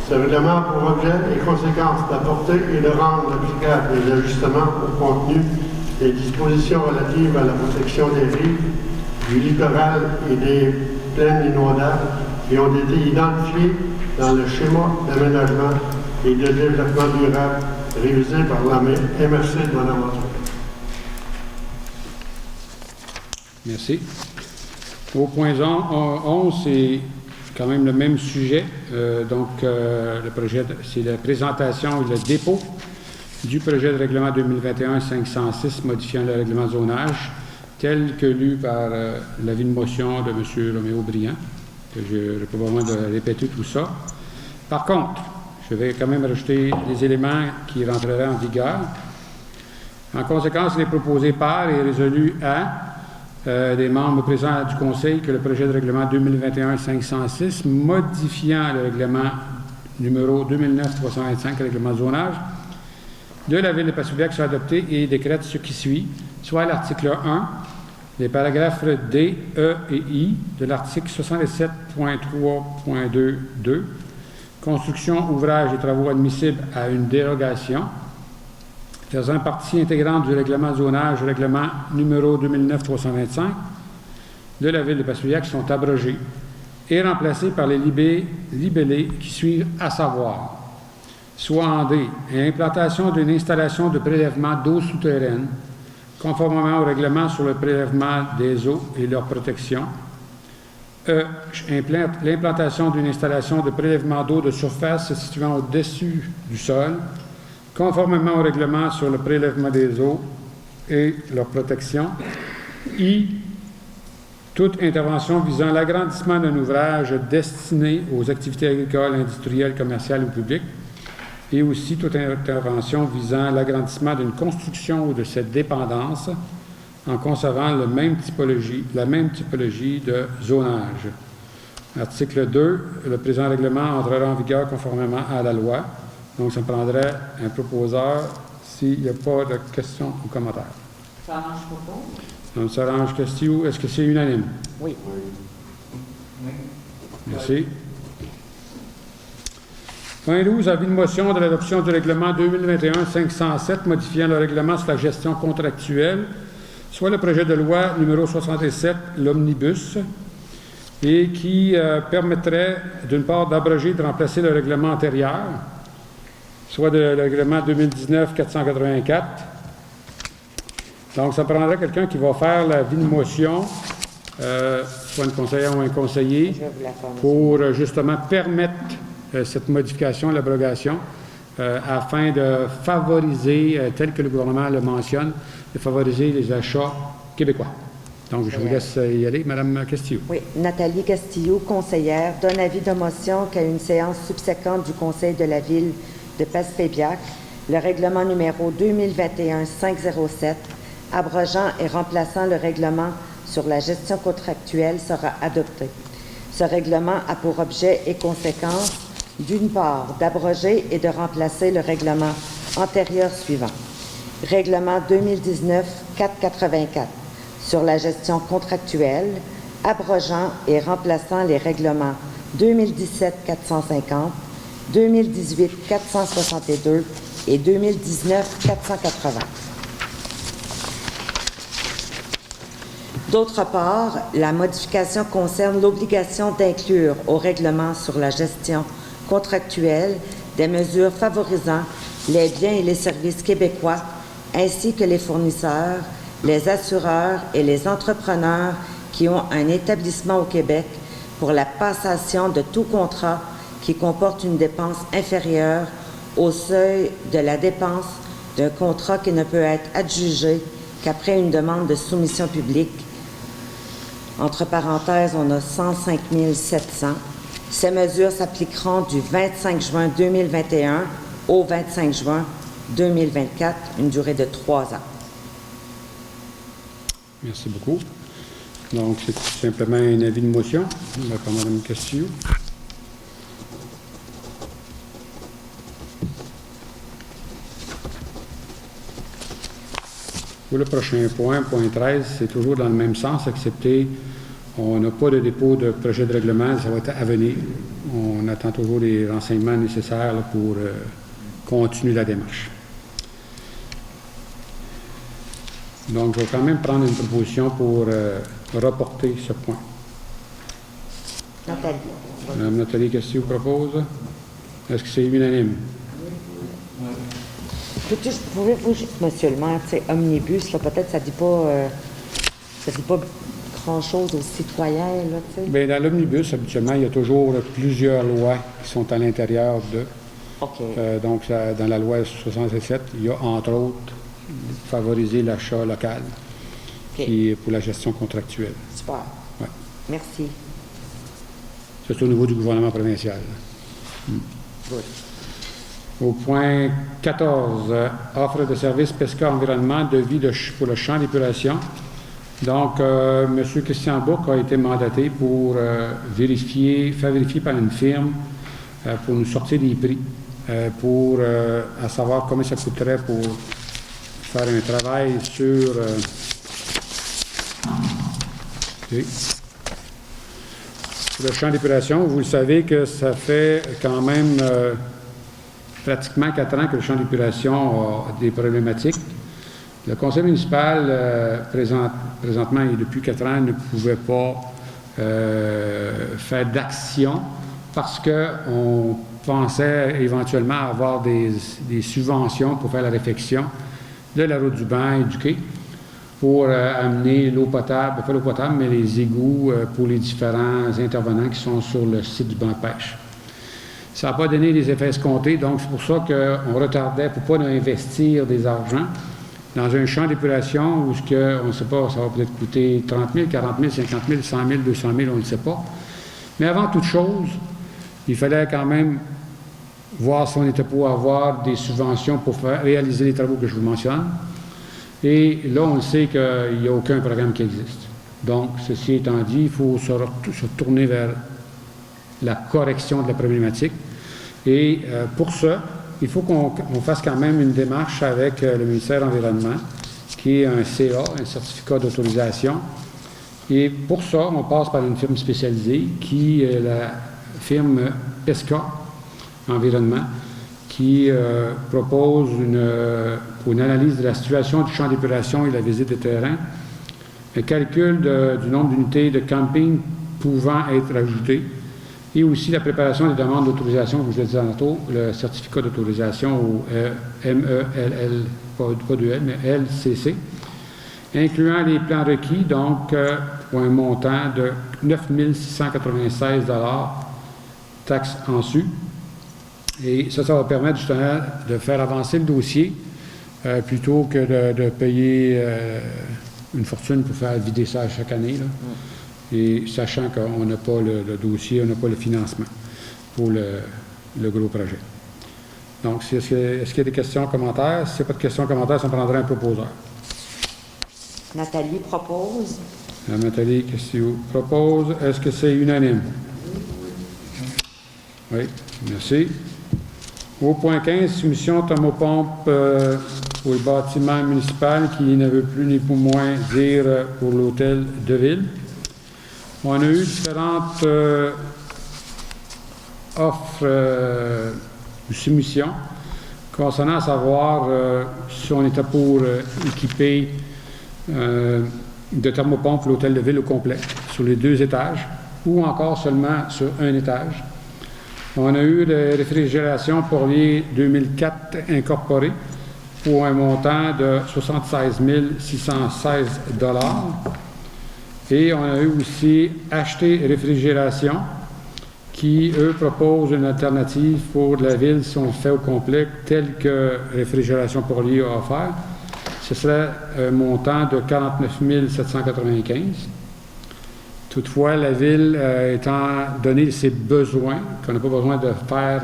Ce règlement a pour objet et conséquence d'apporter et de rendre applicables les ajustements au contenu des dispositions relatives à la protection des rives, du littoral et des plaines inondables qui ont été identifiées dans le schéma d'aménagement et de développement durable révisé par la MRC de Bonaventure. Merci. Au point 11, c'est quand même le même sujet. Le projet, c'est la présentation et le dépôt du projet de règlement 2021-506 modifiant le règlement de zonage tel que lu par l'avis de motion de M. Roméo-Briand, que je n'ai pas besoin de répéter tout ça. Par contre, je vais quand même rajouter des éléments qui rentreraient en vigueur. En conséquence, il est proposé par et résolu à des membres présents du Conseil que le projet de règlement 2021-506 modifiant le règlement numéro 2009-325, règlement de zonage, de la Ville de Passaudiac soit adopté et décrète ce qui suit, soit l'article 1, les paragraphes D, E et I de l'article 67.3.2.2, construction, ouvrage et travaux admissibles à une dérogation, faisant partie intégrante du règlement de zonage, règlement numéro 2009-325 de la Ville de Passaudiac sont abrogés et remplacés par les libellés qui suivent, à savoir soit en D, implantation d'une installation de prélèvement d'eau souterraine, conformément au règlement sur le prélèvement des eaux et leur protection. E, l'implantation d'une installation de prélèvement d'eau de surface se situant au-dessus du sol, conformément au règlement sur le prélèvement des eaux et leur protection. I, toute intervention visant l'agrandissement d'un ouvrage destiné aux activités agricoles, industrielles, commerciales ou publiques, et aussi toute intervention visant l'agrandissement d'une construction ou de cette dépendance en conservant la même typologie de zonage. Article 2, le présent règlement entrera en vigueur conformément à la loi. Donc, ça me prendrait un proposeur s'il n'y a pas de questions ou commentaires. Ça arrange pour vous? Donc, ça arrange question. Est-ce que c'est unanime? Oui. Merci. Point 12, avis de motion de l'adoption du règlement 2021-507 modifiant le règlement sur la gestion contractuelle, soit le projet de loi numéro 67, l'Omnibus, et qui permettrait, d'une part, d'abroger et de remplacer le règlement antérieur, soit le règlement 2019-484. Donc, ça prendrait quelqu'un qui va faire l'avis de motion, soit une conseillère ou un conseiller, pour justement permettre cette modification, l'abrogation, afin de favoriser, tel que le gouvernement le mentionne, de favoriser les achats québécois. Donc, je vous laisse y aller. Madame Castillo. Oui, Nathalie Castillo, conseillère, donne avis de motion qu'à une séance subséquente du Conseil de la Ville de Passepébiac, le règlement numéro 2021-507, abrogeant et remplaçant le règlement sur la gestion contractuelle, sera adopté. Ce règlement a pour objet et conséquence, d'une part, d'abroger et de remplacer le règlement antérieur suivant. Règlement 2019-484 sur la gestion contractuelle, abrogeant et remplaçant les règlements 2017-450, 2018-462 et 2019-480. D'autre part, la modification concerne l'obligation d'inclure au règlement sur la gestion contractuelle des mesures favorisant les biens et les services québécois, ainsi que les fournisseurs, les assureurs et les entrepreneurs qui ont un établissement au Québec pour la passation de tout contrat qui comporte une dépense inférieure au seuil de la dépense d'un contrat qui ne peut être adjugé qu'après une demande de soumission publique. Entre parenthèses, on a 105 700. Ces mesures s'appliqueront du 25 juin 2021 au 25 juin 2024, une durée de 3 ans. Merci beaucoup. Donc, c'est simplement un avis de motion. Par Mme Castillo. Pour le prochain point, point 13, c'est toujours dans le même sens, excepté on n'a pas de dépôt de projet de règlement, ça va être à venir. On attend toujours les renseignements nécessaires là, pour continuer la démarche. Donc, je vais quand même prendre une proposition pour reporter ce point. Nathalie. Mme Nathalie Castillo propose. Est-ce que c'est unanime? Pouvez-vous, monsieur le maire, tu sais, omnibus, là, peut-être ça dit pas grand-chose aux citoyens, là, tu sais. Bien, dans l'omnibus, habituellement, il y a toujours plusieurs lois qui sont à l'intérieur de. OK. Donc, dans la loi 67, il y a, entre autres, favoriser l'achat local qui est pour la gestion contractuelle. Super. Ouais. Merci. C'est au niveau du gouvernement provincial. Good. Au point 14, offre de services PESCA environnement, devis pour le champ d'épuration. Donc, M. Christian Bourque a été mandaté pour faire vérifier par une firme pour nous sortir des prix, pour à savoir combien ça coûterait pour faire un travail sur le champ d'épuration. Vous le savez que ça fait quand même pratiquement 4 ans que le champ d'épuration a des problématiques. Le conseil municipal, présentement et depuis 4 ans, ne pouvait pas faire d'action parce qu'on pensait éventuellement avoir des subventions pour faire la réfection de la route du banc et du quai pour amener l'eau potable, pas l'eau potable, mais les égouts pour les différents intervenants qui sont sur le site du banc de pêche. Ça n'a pas donné les effets escomptés, donc c'est pour ça qu'on retardait pour ne pas investir des argents dans un champ d'épuration où on ne sait pas, ça va peut-être coûter 30 000, 40 000, 50 000, 100 000, 200 000, on ne le sait pas. Mais avant toute chose, il fallait quand même voir si on était pour avoir des subventions pour réaliser les travaux que je vous mentionne. Et là, on le sait qu'il n'y a aucun programme qui existe. Donc, ceci étant dit, il faut se tourner vers la correction de la problématique. Et pour ça, il faut qu'on fasse quand même une démarche avec le ministère de l'Environnement, qui est un CA, un certificat d'autorisation. Et pour ça, on passe par une firme spécialisée, qui est la firme PESCA Environnement, qui propose pour une analyse de la situation du champ d'épuration et la visite de terrain, un calcul du nombre d'unités de camping pouvant être ajoutées, et aussi la préparation des demandes d'autorisation, comme je l'ai dit tantôt, le certificat d'autorisation au MELL, pas de L, mais LCC, incluant les plans requis, donc pour un montant de 9 696 $, taxes en su. Et ça va permettre justement de faire avancer le dossier plutôt que de payer une fortune pour faire vider ça chaque année, là. Et sachant qu'on n'a pas le dossier, on n'a pas le financement pour le gros projet. Donc, est-ce qu'il y a des questions, commentaires? Si il n'y a pas de questions, commentaires, on prendrait un proposeur. Nathalie propose. Nathalie, qu'est-ce que tu proposes? Est-ce que c'est unanime? Oui, merci. Au point 15, soumission thermopompe pour le bâtiment municipal qui ne veut plus ni pour moins dire pour l'hôtel de ville. On a eu différentes offres ou soumissions concernant à savoir si on était pour équiper de thermopompe l'hôtel de ville au complet sur les 2 étages ou encore seulement sur un étage. On a eu la réfrigération Porlier 2004 incorporée pour un montant de 76 616 $. Et on a eu aussi Acheter Réfrigération qui, eux, proposent une alternative pour la ville si on le fait au complet, telle que Réfrigération Porlier a offert. Ce serait un montant de 49 795. Toutefois, la ville, étant donné ses besoins, qu'on n'a pas besoin de faire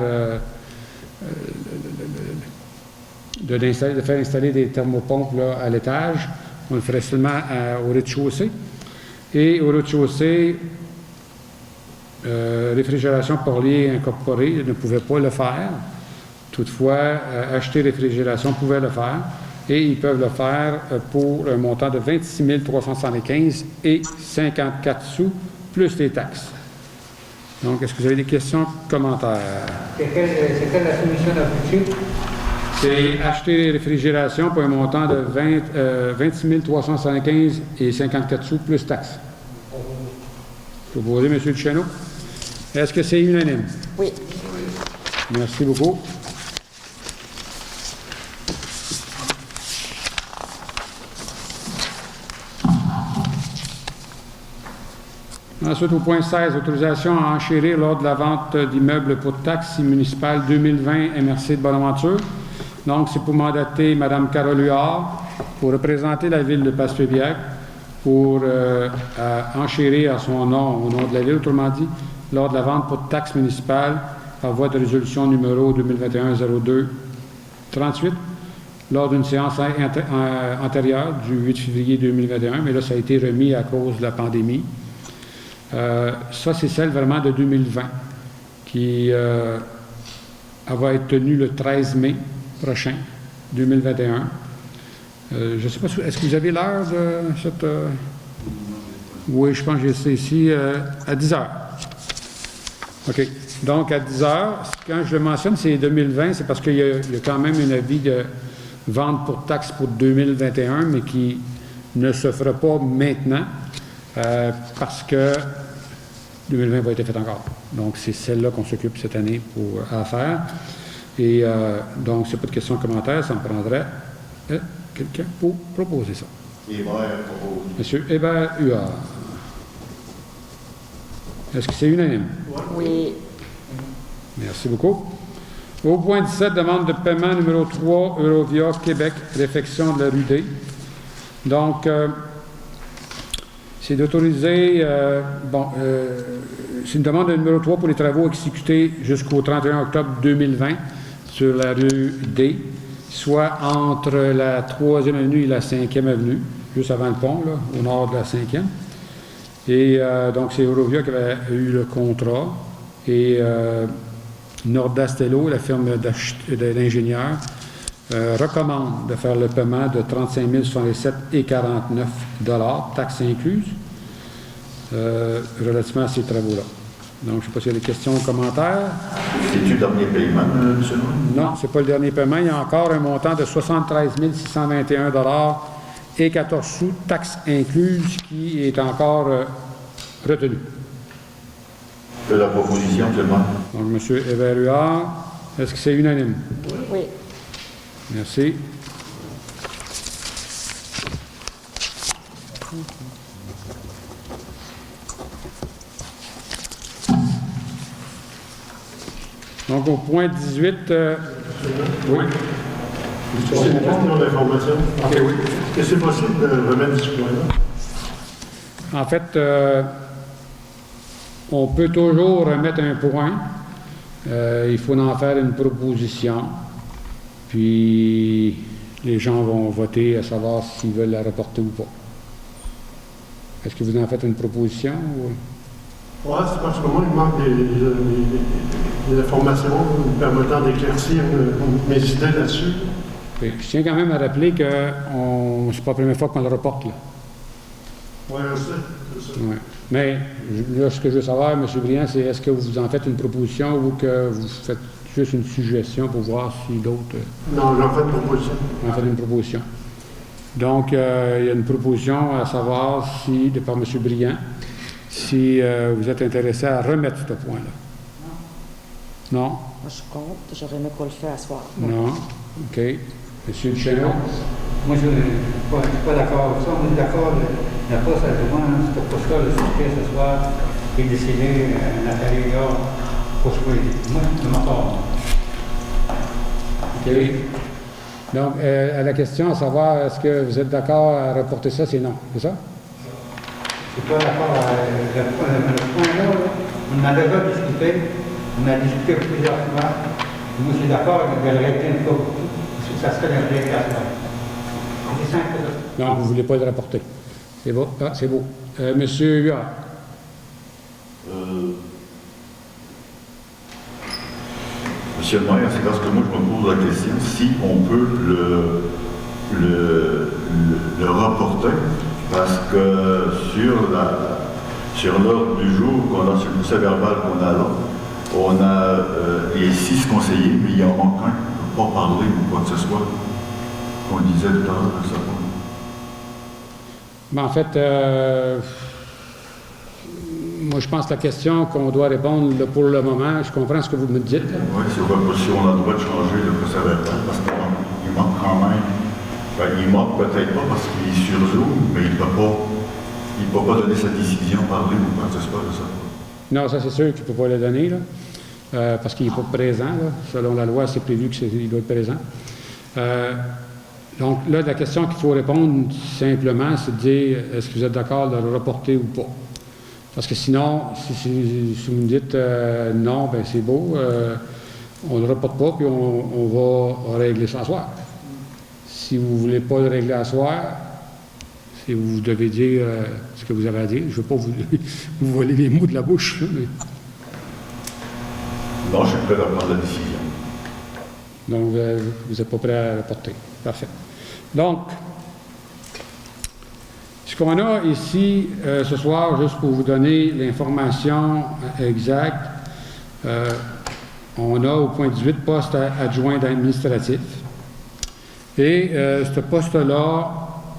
de faire installer des thermopompes là, à l'étage, on le ferait seulement au rez-de-chaussée. Et au rez-de-chaussée, Réfrigération Porlier incorporée ne pouvait pas le faire. Toutefois, Acheter Réfrigération pouvait le faire. Et ils peuvent le faire pour un montant de 26 375 et 54 sous, plus les taxes. Donc, est-ce que vous avez des questions, commentaires? C'est quelle la soumission la plus chère? C'est Acheter Réfrigération pour un montant de 26 375 et 54 sous, plus taxes. Proposé, M. Duchesneau. Est-ce que c'est unanime? Oui. Merci beaucoup. Ensuite, au point 16, autorisation à enchérir lors de la vente d'immeubles pour taxes municipales 2020 MRC de Bonaventure. Donc, c'est pour mandater Mme Carole Huard pour représenter la ville de Passepébiac pour enchérir à son nom, au nom de la ville, autrement dit, lors de la vente pour taxes municipales par voie de résolution numéro 2021-02-38, lors d'une séance antérieure du 8 février 2021, mais là, ça a été remis à cause de la pandémie. Ça, c'est celle vraiment de 2020 qui va être tenue le 13 mai prochain, 2021. Je ne sais pas, est-ce que vous avez l'heure de cette... Oui, je pense que j'ai ça ici à 10 heures. OK. Donc, à 10 heures, quand je le mentionne, c'est 2020, c'est parce qu'il y a quand même un avis de vente pour taxes pour 2021, mais qui ne se fera pas maintenant. Parce que 2020 va être fait encore. Donc, c'est celle-là qu'on s'occupe cette année à faire. Et donc, s'il n'y a pas de questions, commentaires, ça me prendrait quelqu'un pour proposer ça. Hébert propose. Monsieur Hébert Huard. Est-ce que c'est unanime? Oui. Merci beaucoup. Au point 17, demande de paiement numéro 3, Eurovia Québec, réfection de la rue D. Donc, c'est d'autoriser, c'est une demande de numéro 3 pour les travaux exécutés jusqu'au 31 octobre 2020 sur la rue D, soit entre la 3e avenue et la 5e avenue, juste avant le pont, là, au nord de la 5e. Et donc, c'est Eurovia qui avait eu le contrat. Et Nordastello, la firme de l'ingénieur, recommande de faire le paiement de 35 067,49 $, taxes incluses, relativement à ces travaux-là. Donc, je ne sais pas s'il y a des questions ou commentaires. C'est-tu le dernier paiement, M. Noël? Non, ce n'est pas le dernier paiement. Il y a encore un montant de 73 621 $ et 14 sous, taxes incluses, qui est encore retenu. De la proposition, M. Noël. Donc, M. Hébert Huard, est-ce que c'est unanime? Oui. Merci. Donc, au point 18, oui. C'est une question d'information. OK, oui. Est-ce que c'est possible de remettre ce point-là? En fait, on peut toujours remettre un point. Il faut en faire une proposition. Puis, les gens vont voter à savoir s'ils veulent la reporter ou pas. Est-ce que vous en faites une proposition? Ou... Oui, c'est parce que moi, il manque des informations me permettant d'éclaircir mes idées là-dessus. Je tiens quand même à rappeler que c'est pas la première fois qu'on le reporte, là. Oui, je sais. C'est ça. Ouais. Mais là, ce que je veux savoir, M. Briand, c'est est-ce que vous en faites une proposition ou que vous faites juste une suggestion pour voir si d'autres Non, j'en fais une proposition. en fait une proposition. Donc, il y a une proposition à savoir si, de par M. Briand, si vous êtes intéressé à remettre ce point-là. Non? Moi, je suis contre. J'aurais aimé qu'on le fait à soir. Non? OK. M. Duchesneau? Moi, je ne suis pas d'accord avec ça. On est d'accord, la poste à droit, cette poste-là, le circuit ce soir, et décider Nathalie là pour jouer. Moi, je m'attends. OK. Donc, à la question à savoir, est-ce que vous êtes d'accord à reporter ça, c'est non, c'est ça? Je ne suis pas d'accord avec le point-là. On a déjà discuté. On a discuté plusieurs fois. Moi, je suis d'accord avec le régler une fois. Ça serait le régler à soi. C'est simple. Non, vous ne voulez pas le rapporter. C'est beau. Ah, c'est beau. Monsieur Huard. Monsieur le maire, c'est parce que moi je me pose la question si on peut le reporter, parce que sur l'ordre du jour qu'on a, sur le procès verbal qu'on a là, on a les 6 conseillers, mais il y en manque un qui ne peut pas parler ou quoi que ce soit, qu'on disait tout à l'heure, ça. Ben, en fait, moi, je pense que la question qu'on doit répondre là, pour le moment, je comprends ce que vous me dites. Oui, c'est pas si on a le droit de changer le procès verbal, parce qu'il manque quand même. Ben, il manque peut-être pas parce qu'il est sur Zoom, mais il ne peut pas donner sa décision, parler ou quoi que ce soit de ça. Non, ça c'est sûr qu'il ne peut pas le donner, là, parce qu'il n'est pas présent. Là. Selon la loi, c'est prévu qu'il doit être présent. Donc là, la question qu'il faut répondre simplement, c'est de dire est-ce que vous êtes d'accord de le reporter ou pas? Parce que sinon, si vous me dites non, ben c'est beau, on ne le reporte pas, puis on va régler ça à soir. Si vous ne voulez pas le régler à soir, si vous devez dire ce que vous avez à dire, je ne veux pas vous voler les mots de la bouche. Là, mais... Non, je suis prêt à prendre la décision. Donc, vous n'êtes pas prêt à reporter. Parfait. Donc, ce qu'on a ici ce soir, juste pour vous donner l'information exacte, on a au point 18 poste adjoint administratif. Et ce poste-là,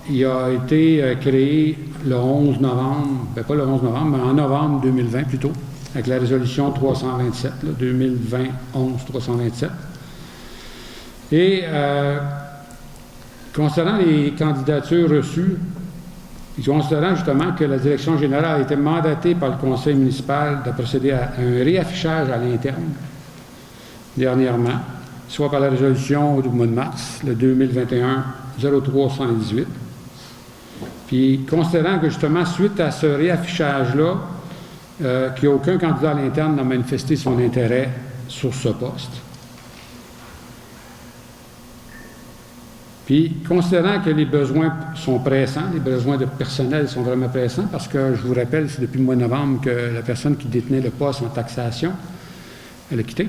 il a été créé le 11 novembre, bien pas le 11 novembre, mais en novembre 2020 plutôt, avec la résolution 327, 2020-11-327. Et concernant les candidatures reçues, et considérant justement que la direction générale a été mandatée par le conseil municipal de procéder à un réaffichage à l'interne dernièrement, soit par la résolution du mois de mars, le 2021-03-118. Puis, considérant que justement, suite à ce réaffichage-là, qu'il n'y a aucun candidat à l'interne n'a manifesté son intérêt sur ce poste. Puis, considérant que les besoins sont pressants, les besoins de personnel sont vraiment pressants, parce que je vous rappelle, c'est depuis le mois de novembre que la personne qui détenait le poste en taxation, elle a quitté,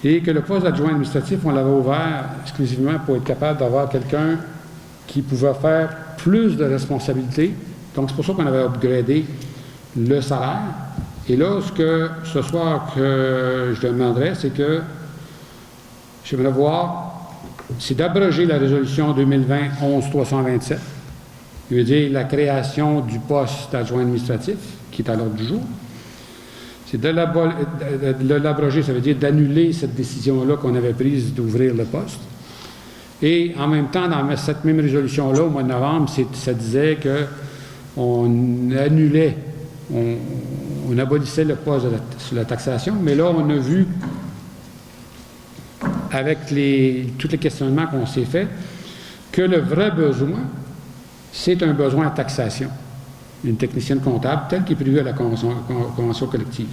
et que le poste d'adjoint administratif, on l'avait ouvert exclusivement pour être capable d'avoir quelqu'un qui pouvait faire plus de responsabilités. Donc, c'est pour ça qu'on avait upgradé le salaire. Et là, ce soir que je demanderais, c'est que j'aimerais voir, c'est d'abroger la résolution 2020-11-327, qui veut dire la création du poste d'adjoint administratif, qui est à l'ordre du jour. C'est de l'abroger, ça veut dire d'annuler cette décision-là qu'on avait prise d'ouvrir le poste. Et en même temps, dans cette même résolution-là, au mois de novembre, ça disait qu'on annulait, on abolissait le poste sur la taxation, mais là, on a vu, avec tous les questionnements qu'on s'est faits, que le vrai besoin, c'est un besoin à taxation d'une technicienne comptable tel qu'il est prévu à la convention collective.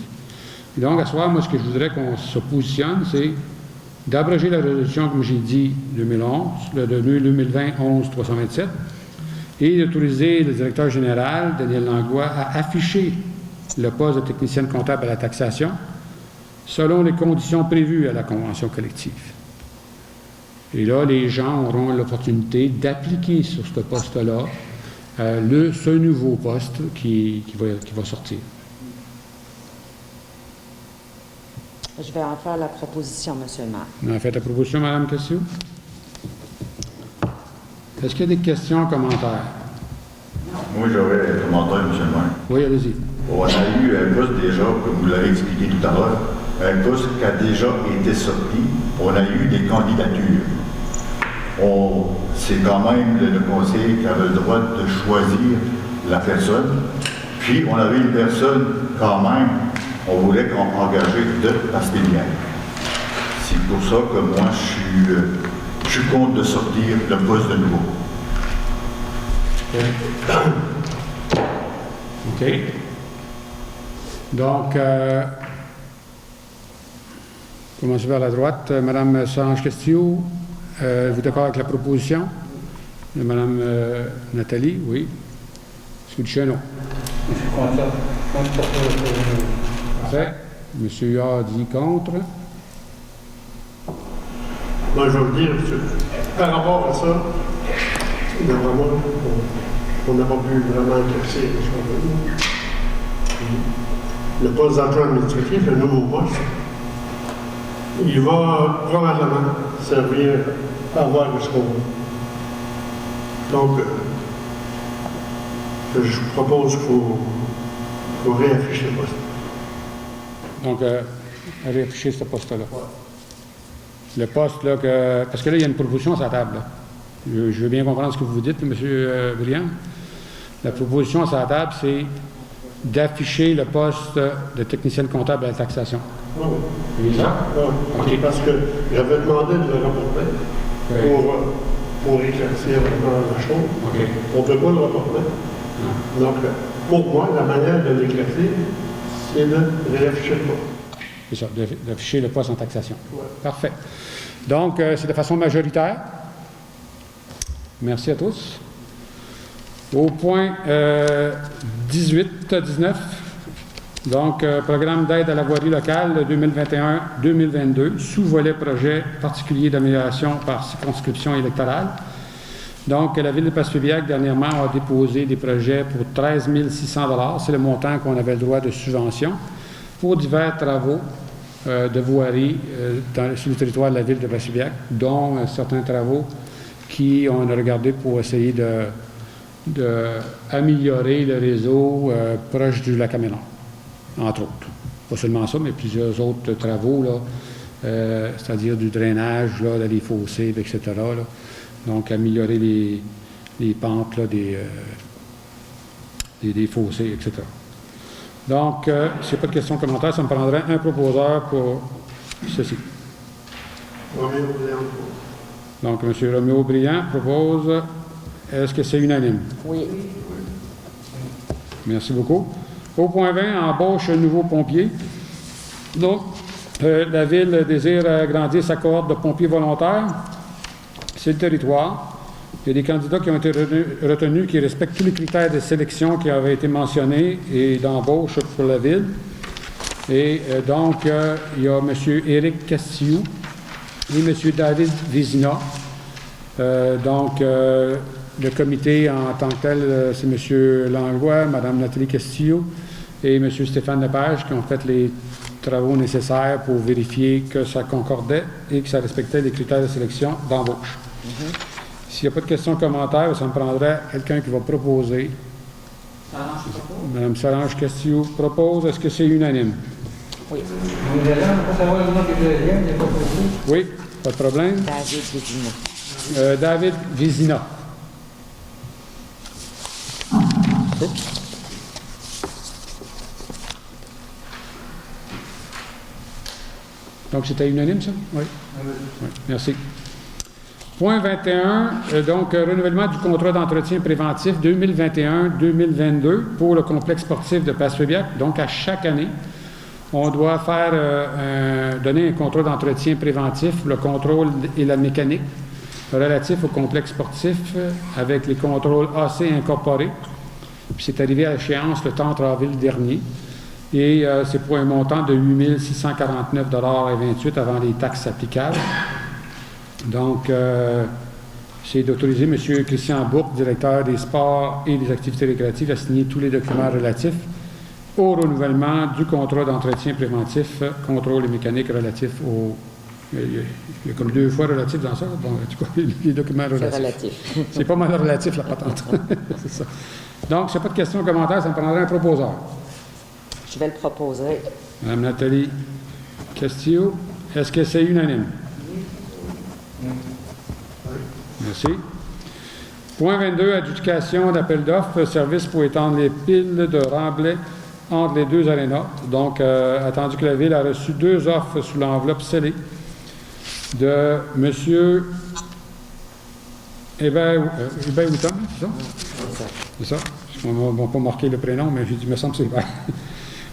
Et donc, à ce soir, moi, ce que je voudrais qu'on se positionne, c'est d'abroger la résolution, comme j'ai dit, 2020-11-327, et d'autoriser le directeur général, Daniel Langlois, à afficher le poste de technicienne comptable à la taxation selon les conditions prévues à la convention collective. Et là, les gens auront l'opportunité d'appliquer sur ce poste-là ce nouveau poste qui va sortir. Je vais en faire la proposition, M. le maire. Vous en faites la proposition, Mme Cassio? Est-ce qu'il y a des questions, commentaires? Moi, j'aurais un commentaire, M. le maire. Oui, allez-y. On a eu un poste déjà, comme vous l'avez expliqué tout à l'heure, un poste qui a déjà été sorti. On a eu des candidatures. C'est quand même le conseil qui avait le droit de choisir la personne. Puis, on avait une personne quand même, on voulait engager de Pastélière. C'est pour ça que moi, je suis contre de sortir le poste de nouveau. OK. Donc, commençons vers la droite. Madame Solange-Castillo, êtes-vous d'accord avec la proposition de Madame Nathalie? Oui. Est-ce que vous dites non? Je suis contre. Parfait. Monsieur Huard dit contre. Moi, je veux dire, par rapport à ça, vraiment, on n'a pas pu vraiment exercer ce qu'on veut. Le poste d'adjoint administratif, le nouveau poste, il va probablement servir à avoir ce qu'on veut. Donc, je propose qu'il faut réafficher le poste. Donc, réafficher ce poste-là. Le poste, là, parce que là, il y a une proposition sur la table. Là. Je veux bien comprendre ce que vous dites, M. Briand. La proposition sur la table, c'est d'afficher le poste de technicienne comptable à la taxation. Oui. C'est ça? Okay. Parce que j'avais demandé de le reporter pour éclaircir vraiment la chose. Okay. On ne peut pas le reporter. Donc, pour moi, la manière de l'éclaircir, c'est de réafficher le poste. C'est ça, d'afficher le poste en taxation. Ouais. Parfait. Donc, c'est de façon majoritaire. Merci à tous. Au point 18-19, donc, programme d'aide à la voirie locale 2021-2022, sous-volet projet particulier d'amélioration par circonscription électorale. Donc, la Ville de Passepébiac, dernièrement, a déposé des projets pour 13 600 $. C'est le montant qu'on avait le droit de subvention pour divers travaux de voirie sur le territoire de la Ville de Passepébiac, dont certains travaux qu'on a regardé pour essayer d'améliorer le réseau proche du lac Aménor, entre autres. Pas seulement ça, mais plusieurs autres travaux, là, c'est-à-dire du drainage, là, des fossés, etc., là. Donc, améliorer les pentes là, des fossés, etc. Donc, s'il n'y a pas de questions, commentaires, ça me prendrait un proposeur pour ceci. Donc, M. Roméo Briand propose. Est-ce que c'est unanime? Oui. Merci beaucoup. Au point 20, embauche un nouveau pompier. Donc, la Ville désire agrandir sa cohorte de pompiers volontaires. C'est le territoire. Il y a des candidats qui ont été retenus qui respectent tous les critères de sélection qui avaient été mentionnés et d'embauche pour la Ville. Et donc, il y a M. Éric Castillo et M. David Vézina. Donc, le comité en tant que tel, c'est M. Langlois, Mme Nathalie Castillo et M. Stéphane Lepage qui ont fait les travaux nécessaires pour vérifier que ça concordait et que ça respectait les critères de sélection d'embauche. S'il n'y a pas de questions, commentaires, ça me prendrait quelqu'un qui va proposer. Mme Solange Castillo propose. Est-ce que c'est unanime? Oui. Vous allez pas savoir le nom du deuxième, il n'y a pas proposé. Oui, pas de problème. David Vézina. David Vézina. Donc, c'était unanime, ça? Oui. Oui. Merci. Point 21, donc, renouvellement du contrat d'entretien préventif 2021-2022 pour le complexe sportif de Place-Fébiac. Donc, à chaque année, on doit faire donner un contrat d'entretien préventif, le contrôle et la mécanique relatif au complexe sportif avec les contrôles AC incorporés. Puis c'est arrivé à échéance le 30 avril dernier. Et c'est pour un montant de 8 649,28 avant les taxes applicables. Donc, c'est d'autoriser M. Christian Bourque, directeur des sports et des activités récréatives, à signer tous les documents relatifs au renouvellement du contrat d'entretien préventif, contrôle et mécanique relatif au... Il y a comme 2 fois relatif dans ça. Bon, en tout cas, les documents relatifs. C'est relatif. C'est pas mal relatif, la patente. C'est ça. Donc, s'il n'y a pas de questions ou commentaires, ça me prendrait un proposeur. Je vais le proposer. Mme Nathalie Castillo, est-ce que c'est unanime? Merci. Point 22, adjudication d'appel d'offres, service pour étendre les piles de remblais entre les 2 arénas. Donc, attendu que la Ville a reçu 2 offres sous l'enveloppe scellée de M. Hébert Houtam, c'est ça? C'est ça? On ne va pas marquer le prénom, mais j'ai dit, il me semble que c'est Hébert.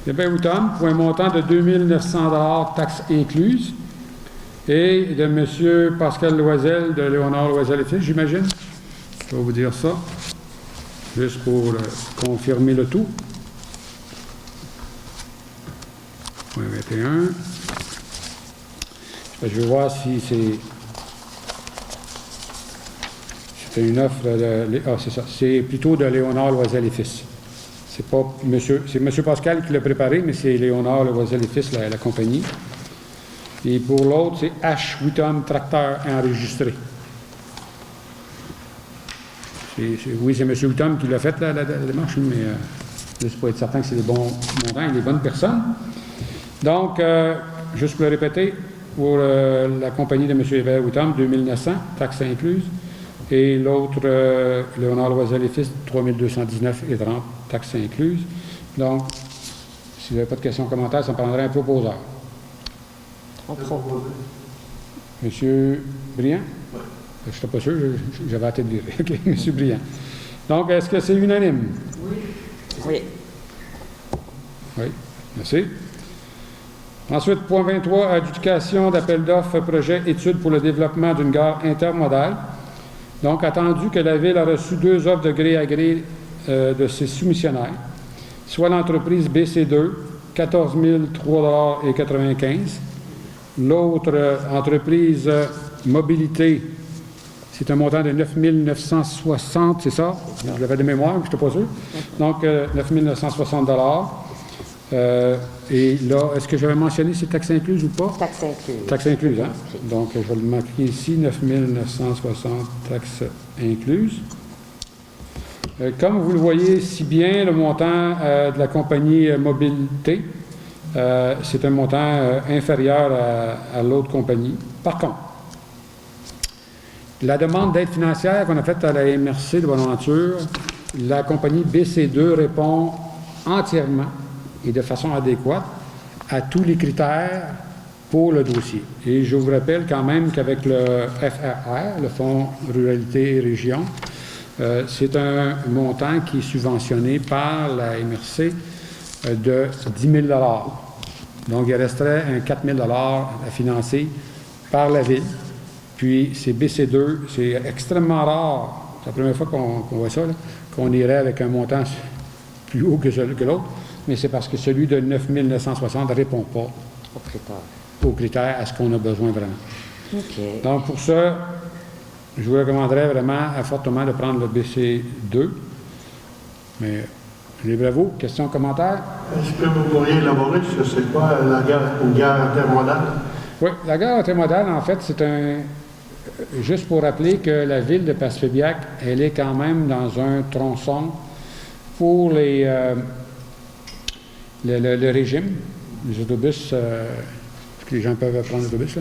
Hébert Houtam, pour un montant de 2 900 taxes incluses, et de M. Pascal Loisel, de Léonard Loisel et Fils, j'imagine. Je vais vous dire ça, juste pour confirmer le tout. Point 21. Je vais voir si c'est une offre de... Ah, c'est ça. C'est plutôt de Léonard Loisel et Fils. C'est pas monsieur... C'est M. Pascal qui l'a préparé, mais c'est Léonard Loisel et Fils, la compagnie. Et pour l'autre, c'est H. Whittam Tracteur enregistré. Oui, c'est M. Whittam qui l'a fait, la démarche, mais juste pour être certain que c'est les bons montants et les bonnes personnes. Donc, juste pour le répéter, pour la compagnie de M. Hébert Whittam, 2 900, taxes incluses. Et l'autre, Léonard Loisel et Fils, 3 219,30, taxes incluses. Donc, si vous n'avez pas de questions ou commentaires, ça me prendrait un proposeur. Monsieur Briand? Oui. Je n'étais pas sûr, j'avais hâte de lire. OK, Monsieur Briand. Donc, est-ce que c'est unanime? Oui. Oui. Oui, merci. Ensuite, point 23, adjudication d'appel d'offres projet études pour le développement d'une gare intermodale. Donc, attendu que la Ville a reçu 2 offres de gré à gré de ses soumissionnaires, soit l'entreprise BC2, 14 003,95 $. L'autre entreprise Mobilité, c'est un montant de 9 960, c'est ça? Je l'avais de mémoire, mais je n'étais pas sûr. Donc, 9 960 $. Et là, est-ce que j'avais mentionné ces taxes incluses ou pas? Taxes incluses. Taxes incluses, hein? Donc, je vais le marquer ici, 9 960 taxes incluses. Comme vous le voyez si bien, le montant de la compagnie Mobilité, c'est un montant inférieur à l'autre compagnie. Par contre, la demande d'aide financière qu'on a faite à la MRC de Bonaventure, la compagnie BC2 répond entièrement et de façon adéquate à tous les critères pour le dossier. Et je vous rappelle quand même qu'avec le FRR, le Fonds Ruralité et Région, c'est un montant qui est subventionné par la MRC de 10 000 $. Donc, il resterait un 4 000 $ à financer par la Ville. Puis, c'est BC2, c'est extrêmement rare. C'est la première fois qu'on voit ça, qu'on irait avec un montant plus haut que l'autre. Mais c'est parce que celui de 9 960 ne répond pas aux critères, à ce qu'on a besoin vraiment. OK. Donc, pour ça, je vous recommanderais vraiment fortement de prendre le BC2. Mais, libre à vous. Questions, commentaires? Est-ce que vous pourriez élaborer ce que c'est quoi une gare intermodale? Oui, la gare intermodale, en fait, c'est un... Juste pour rappeler que la Ville de Place-Fébiac, elle est quand même dans un tronçon pour le régime, les autobus, que les gens peuvent prendre l'autobus,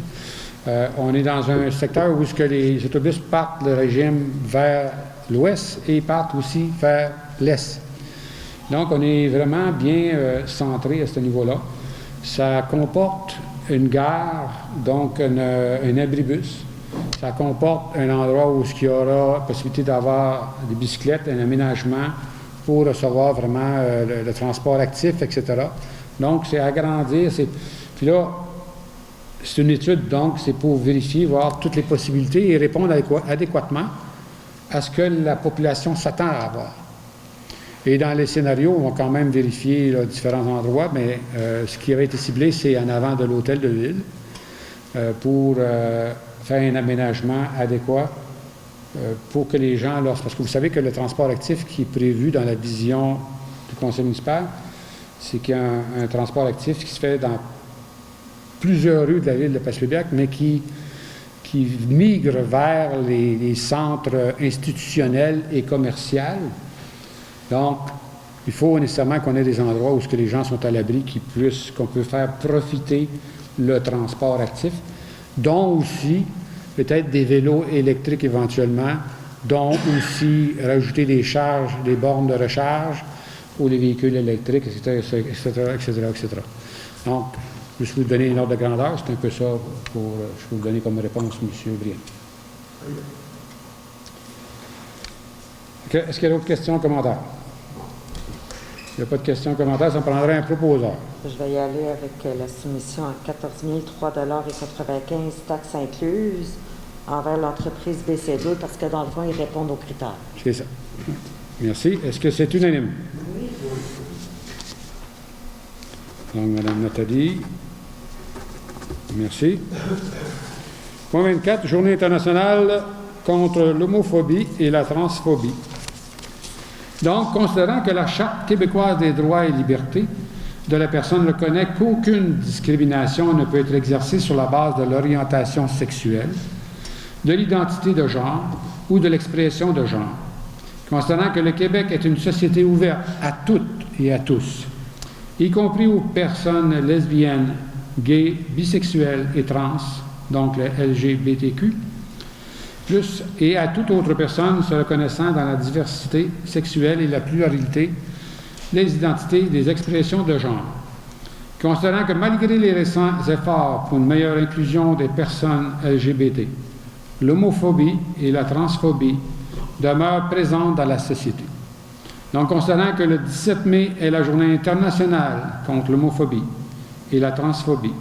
on est dans un secteur où les autobus partent le régime vers l'ouest et partent aussi vers l'est. Donc, on est vraiment bien centré à ce niveau-là. Ça comporte une gare, donc un abribus. Ça comporte un endroit où il y aura possibilité d'avoir des bicyclettes, un aménagement pour recevoir vraiment le transport actif, etc. Donc, c'est agrandir. Puis là, c'est une étude, donc, c'est pour vérifier, voir toutes les possibilités et répondre adéquatement à ce que la population s'attend à avoir. Et dans les scénarios, on va quand même vérifier là, différents endroits, mais ce qui avait été ciblé, c'est en avant de l'hôtel de ville pour faire un aménagement adéquat pour que les gens, parce que vous savez que le transport actif qui est prévu dans la vision du conseil municipal, c'est qu'il y a un transport actif qui se fait dans plusieurs rues de la ville de Passepébiac, mais qui migre vers les centres institutionnels et commerciaux. Donc, il faut nécessairement qu'on ait des endroits où les gens sont à l'abri, qu'on peut faire profiter le transport actif, dont aussi peut-être des vélos électriques éventuellement, dont aussi rajouter des charges, des bornes de recharge pour les véhicules électriques, etc., etc. Donc, juste vous donner une ordre de grandeur, c'est un peu ça pour je peux vous donner comme réponse, M. Briand. Okay. Est-ce qu'il y a d'autres questions ou commentaires? Il n'y a pas de questions ou commentaires, ça me prendrait un proposeur. Je vais y aller avec la soumission à 14 003,95 taxes incluses envers l'entreprise BC2 parce que dans le fond, ils répondent aux critères. C'est ça. Merci. Est-ce que c'est unanime? Oui. Donc, Mme Nathalie. Merci. Point 24, Journée internationale contre l'homophobie et la transphobie. Donc, considérant que la Charte québécoise des droits et libertés de la personne reconnaît qu'aucune discrimination ne peut être exercée sur la base de l'orientation sexuelle, de l'identité de genre ou de l'expression de genre, considérant que le Québec est une société ouverte à toutes et à tous, y compris aux personnes lesbiennes, gays, bisexuelles et trans, donc le LGBTQ, et à toute autre personne se reconnaissant dans la diversité sexuelle et la pluralité des identités et des expressions de genre. Considérant que malgré les récents efforts pour une meilleure inclusion des personnes LGBT, l'homophobie et la transphobie demeurent présentes dans la société. Donc, considérant que le 17 mai est la journée internationale contre l'homophobie et la transphobie,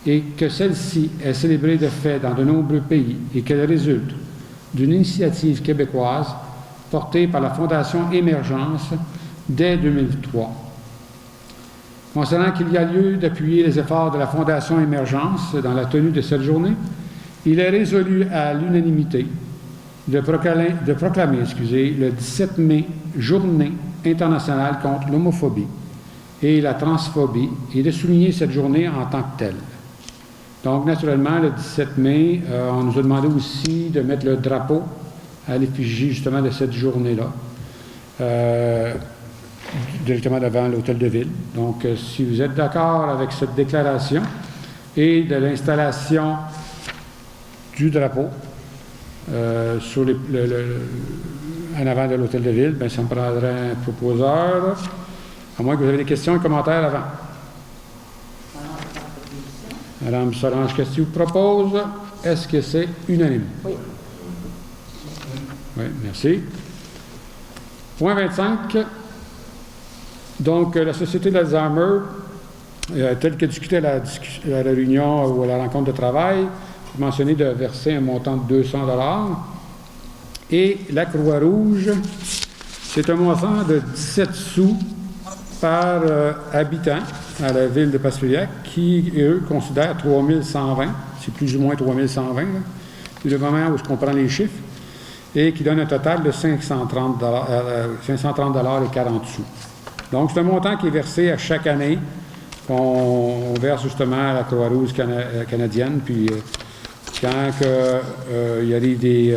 et que celle-ci est célébrée de fait dans de nombreux pays et qu'elle résulte d'une initiative québécoise portée par la Fondation Émergence dès 2003. Concernant qu'il y a lieu d'appuyer les efforts de la Fondation Émergence dans la tenue de cette journée, il est résolu à l'unanimité de proclamer le 17 mai Journée internationale contre l'homophobie et la transphobie et de souligner cette journée en tant que telle. Donc, naturellement, le 17 mai, on nous a demandé aussi de mettre le drapeau à l'effigie justement de cette journée-là, directement devant l'hôtel de ville. Donc, si vous êtes d'accord avec cette déclaration et de l'installation du drapeau en avant de l'hôtel de ville, bien, ça me prendrait un proposeur, à moins que vous ayez des questions et commentaires avant. Madame Solange-Castilloux propose. Est-ce que c'est unanime? Oui. Oui, merci. Point 25. Donc, la Société d'Alzheimer, telle que discutée à la réunion ou à la rencontre de travail, a mentionné de verser un montant de 200 $. Et la Croix-Rouge, c'est un montant de 17 sous par habitant à la ville de Passepébiac, qui, eux, considèrent 3120, c'est plus ou moins 3120, là, c'est le moment où on prend les chiffres, et qui donne un total de 530 $ et 40 sous. Donc, c'est un montant qui est versé à chaque année, qu'on verse justement à la Croix-Rouge canadienne, puis quand il arrive des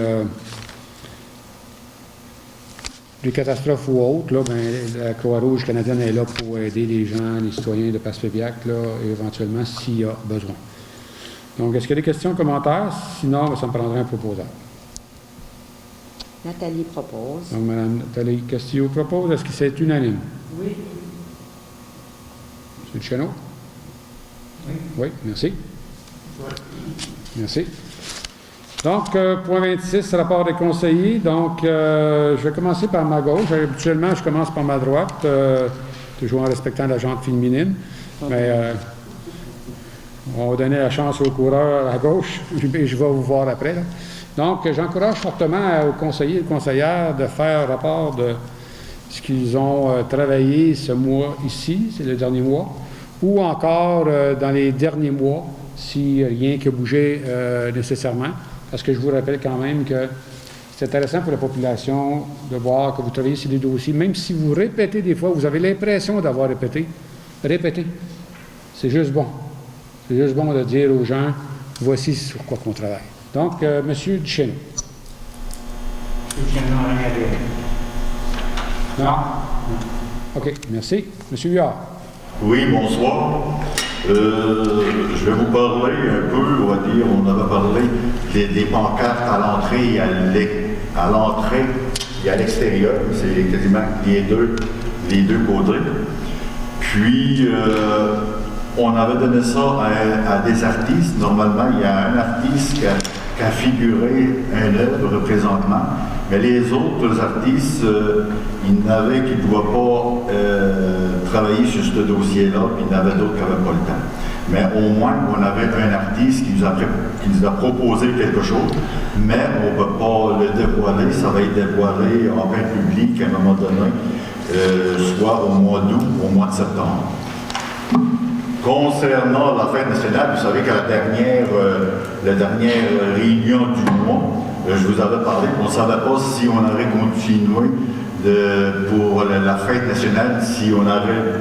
catastrophes ou autres, là, ben, la Croix-Rouge canadienne est là pour aider les gens, les citoyens de Passepébiac, là, éventuellement, s'il y a besoin. Donc, est-ce qu'il y a des questions, commentaires? Sinon, ça me prendrait un proposeur. Nathalie propose. Donc, Mme Nathalie Castilloux propose. Est-ce que c'est unanime? Oui. M. Duchesneau? Oui, merci. Merci. Donc, point 26, rapport des conseillers. Donc, je vais commencer par ma gauche. Habituellement, je commence par ma droite, toujours en respectant la jante féminine. Mais on va donner la chance aux coureurs à gauche, et je vais vous voir après. Là. Donc, j'encourage fortement aux conseillers et conseillères de faire rapport de ce qu'ils ont travaillé ce mois ici, c'est le dernier mois, ou encore dans les derniers mois, si rien que bougé nécessairement. Parce que je vous rappelle quand même que c'est intéressant pour la population de voir que vous travaillez sur des dossiers, même si vous répétez des fois, vous avez l'impression d'avoir répété, répétez. C'est juste bon. C'est juste bon de dire aux gens, voici sur quoi qu'on travaille. Donc, M. Duchesne. Non? OK, merci. M. Huard. Oui, bonsoir. Je vais vous parler un peu, on va dire, on avait parlé des pancartes à l'entrée et à l'entrée et à l'extérieur. C'est quasiment les deux côtés. Puis, on avait donné ça à des artistes. Normalement, il y a un artiste qui a figuré un œuvre présentement, mais les autres artistes, il y en avait qui ne pouvaient pas travailler sur ce dossier-là, puis il y en avait d'autres qui n'avaient pas le temps. Mais au moins, on avait un artiste qui nous a proposé quelque chose, mais on ne peut pas le dévoiler, ça va être dévoilé en plein public à un moment donné, soit au mois d'août ou au mois de septembre. Concernant la fête nationale, vous savez qu'à la dernière réunion du mois, je vous avais parlé qu'on ne savait pas si on aurait continué pour la fête nationale, si on avait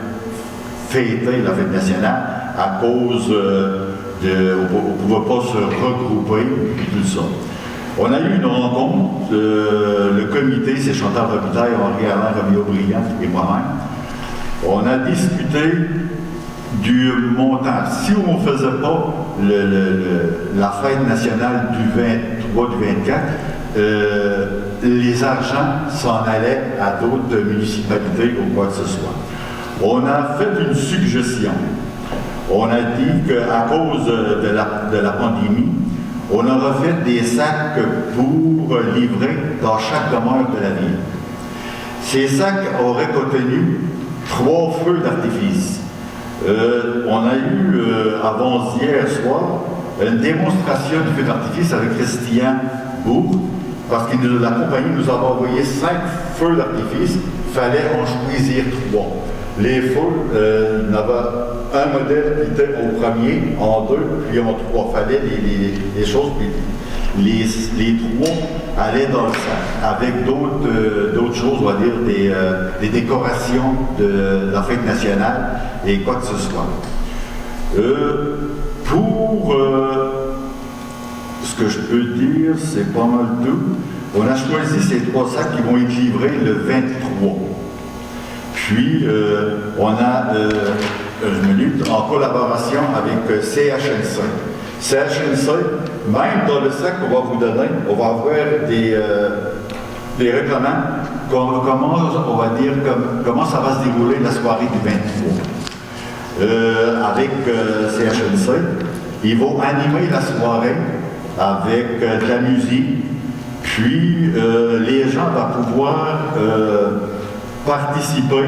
fêté la fête nationale à cause on ne pouvait pas se regrouper et tout ça. On a eu une rencontre, le comité, c'est Chantal Robitaille, Henri-Alain, Roméo Brillant et moi-même. On a discuté du montant. Si on ne faisait pas la fête nationale du 23, du 24, les argents s'en allaient à d'autres municipalités ou quoi que ce soit. On a fait une suggestion. On a dit qu'à cause de la pandémie, on aurait fait des sacs pour livrer dans chaque demeure de la ville. Ces sacs auraient contenu 3 feux d'artifice. On a eu, avant hier soir, une démonstration du feu d'artifice avec Christian Bourg, parce que la compagnie nous avait envoyé 5 feux d'artifice, il fallait en choisir 3. Les feux, il y avait un modèle qui était au premier, en 2, puis en 3. Il fallait les choses, puis les 3 allaient dans le sac, avec d'autres choses, on va dire, des décorations de la fête nationale et quoi que ce soit. Pour ce que je peux dire, c'est pas mal tout. On a choisi ces 3 sacs qui vont être livrés le 23. Puis, on a une minute en collaboration avec CHNC. CHNC, même dans le sac qu'on va vous donner, on va avoir des règlements, comment ça va se dérouler la soirée du 23. Avec CHNC, ils vont animer la soirée avec de la musique, puis les gens vont pouvoir participer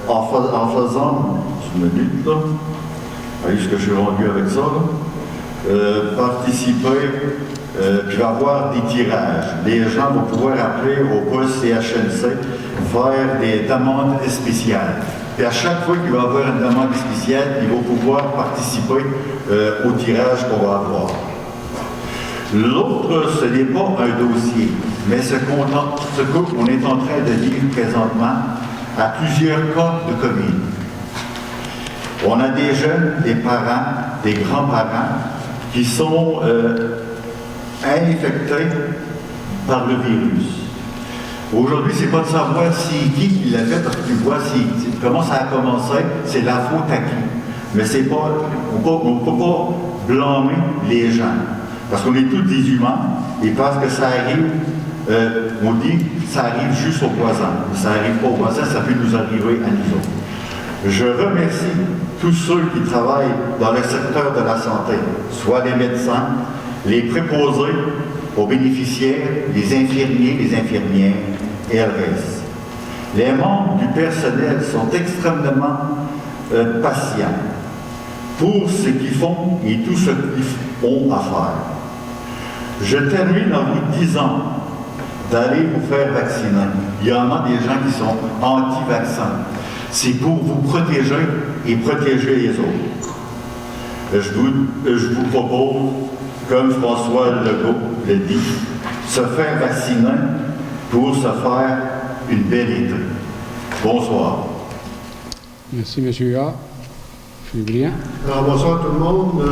en faisant, une minute là, voyez ce que je suis rendu avec ça, participer, puis avoir des tirages. Les gens vont pouvoir appeler au poste CHNC, faire des demandes spéciales. Puis à chaque fois qu'il va y avoir une demande spéciale, ils vont pouvoir participer au tirage qu'on va avoir. L'autre, ce n'est pas un dossier, mais ce qu'on est en train de vivre présentement à plusieurs cas de COVID. On a des jeunes, des parents, des grands-parents qui sont infectés par le virus. Aujourd'hui, c'est pas de savoir qui l'a fait, parce que tu vois comment ça a commencé, c'est la faute à qui. Mais c'est pas, on ne peut pas blâmer les gens. Parce qu'on est tous des humains, et parce que ça arrive, on dit que ça arrive juste aux voisins. Ça n'arrive pas aux voisins, ça peut nous arriver à nous autres. Je remercie tous ceux qui travaillent dans le secteur de la santé, soit les médecins, les préposés aux bénéficiaires, les infirmiers, les infirmières et le reste. Les membres du personnel sont extrêmement patients pour ce qu'ils font et tout ce qu'ils ont à faire. Je termine en vous disant d'aller vous faire vacciner. Il y en a des gens qui sont anti-vaccins. C'est pour vous protéger et protéger les autres. Je vous propose, comme François Legault le dit, se faire vacciner pour se faire une belle été. Bonsoir. Merci, M. Huard. M. Brillant. Alors, bonsoir tout le monde.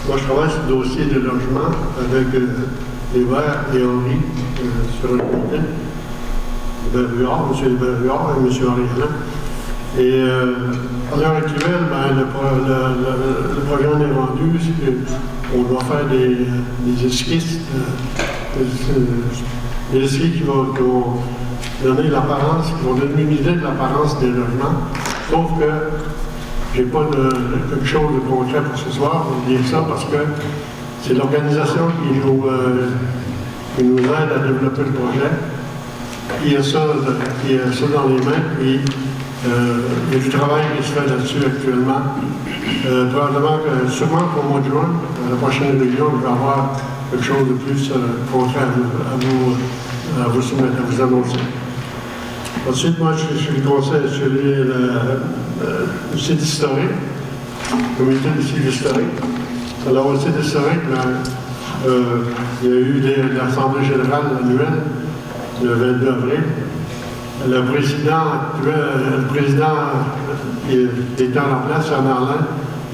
Moi, je travaille sur le dossier de logement avec Hébert et Henri sur le comité. M. Hébert-Huard et M. Henri-Alain. Et à l'heure actuelle, le programme est rendu, c'est qu'on doit faire des esquisses, des esquisses qui vont donner l'apparence, qui vont donner une idée de l'apparence des logements. Sauf que j'ai pas quelque chose de concret pour ce soir, on dit ça parce que c'est l'organisation qui nous aide à développer le projet. Il y a ça dans les mains, puis il y a du travail qui se fait là-dessus actuellement. Probablement que, sûrement pour le mois de juin, à la prochaine réunion, il va y avoir quelque chose de plus concret à vous soumettre, à vous annoncer. Ensuite, moi, je suis le conseil sur le site historique, le comité du site historique. Alors, au site historique, il y a eu l'Assemblée générale annuelle le 22 avril. Le président qui était en place, Jean Arlin,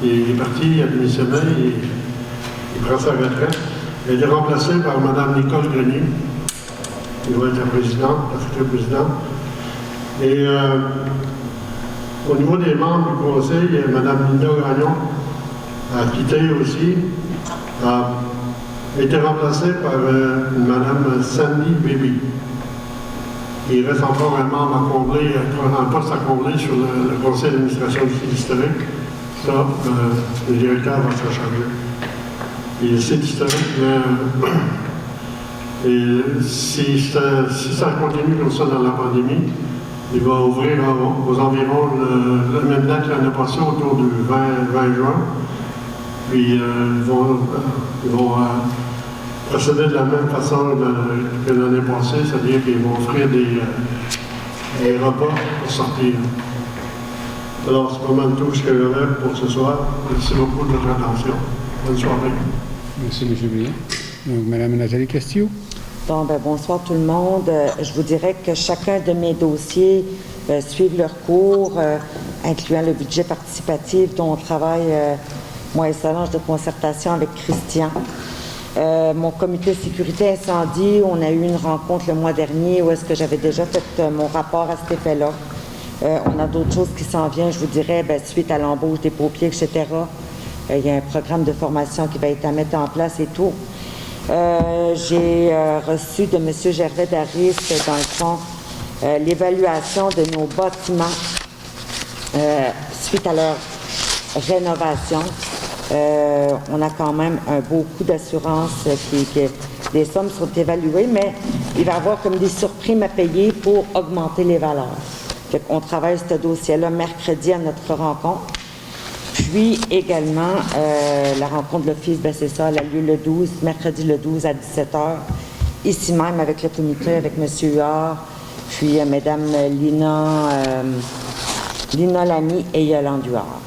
il est parti, il a démissionné, il prend sa retraite. Il est remplacé par Mme Nicole Grenier, qui va être la présidente, la future présidente. Et au niveau des membres du conseil, Mme Linda Gagnon a quitté aussi, a été remplacée par Mme Sandy Baby. Il reste encore un membre à combler, un poste à combler sur le conseil d'administration du site historique. Ça, le directeur va s'en charger. Et le site historique, si ça continue comme ça dans la pandémie, il va ouvrir aux environs la même date que l'année passée, autour du 20 juin. Puis ils vont procéder de la même façon que l'année passée, c'est-à-dire qu'ils vont offrir des repas pour sortir. Alors, c'est pas mal tout ce que j'avais pour ce soir. Merci beaucoup de votre attention. Bonne soirée. Merci, M. Brillant. Donc, Mme Nathalie Castillo. Bon, bonsoir tout le monde. Je vous dirais que chacun de mes dossiers suivent leur cours, incluant le budget participatif dont on travaille, moi et Solange, de concertation avec Christian. Mon comité sécurité incendie, on a eu une rencontre le mois dernier où est-ce que j'avais déjà fait mon rapport à cet effet-là. On a d'autres choses qui s'en viennent, je vous dirais, suite à l'embauche des paupiers, etc. Il y a un programme de formation qui va être à mettre en place et tout. J'ai reçu de M. Gervais d'Aris, dans le fond, l'évaluation de nos bâtiments suite à leur rénovation. On a quand même un beau coût d'assurance, les sommes sont évaluées, mais il va y avoir comme des surprimes à payer pour augmenter les valeurs. On travaille ce dossier-là mercredi à notre rencontre. Puis également, la rencontre de l'Office, c'est ça, elle a lieu le 12, mercredi le 12 à 17h, ici même avec le comité, avec M. Huard, puis Mme Lina Lamy et Yolande Huard.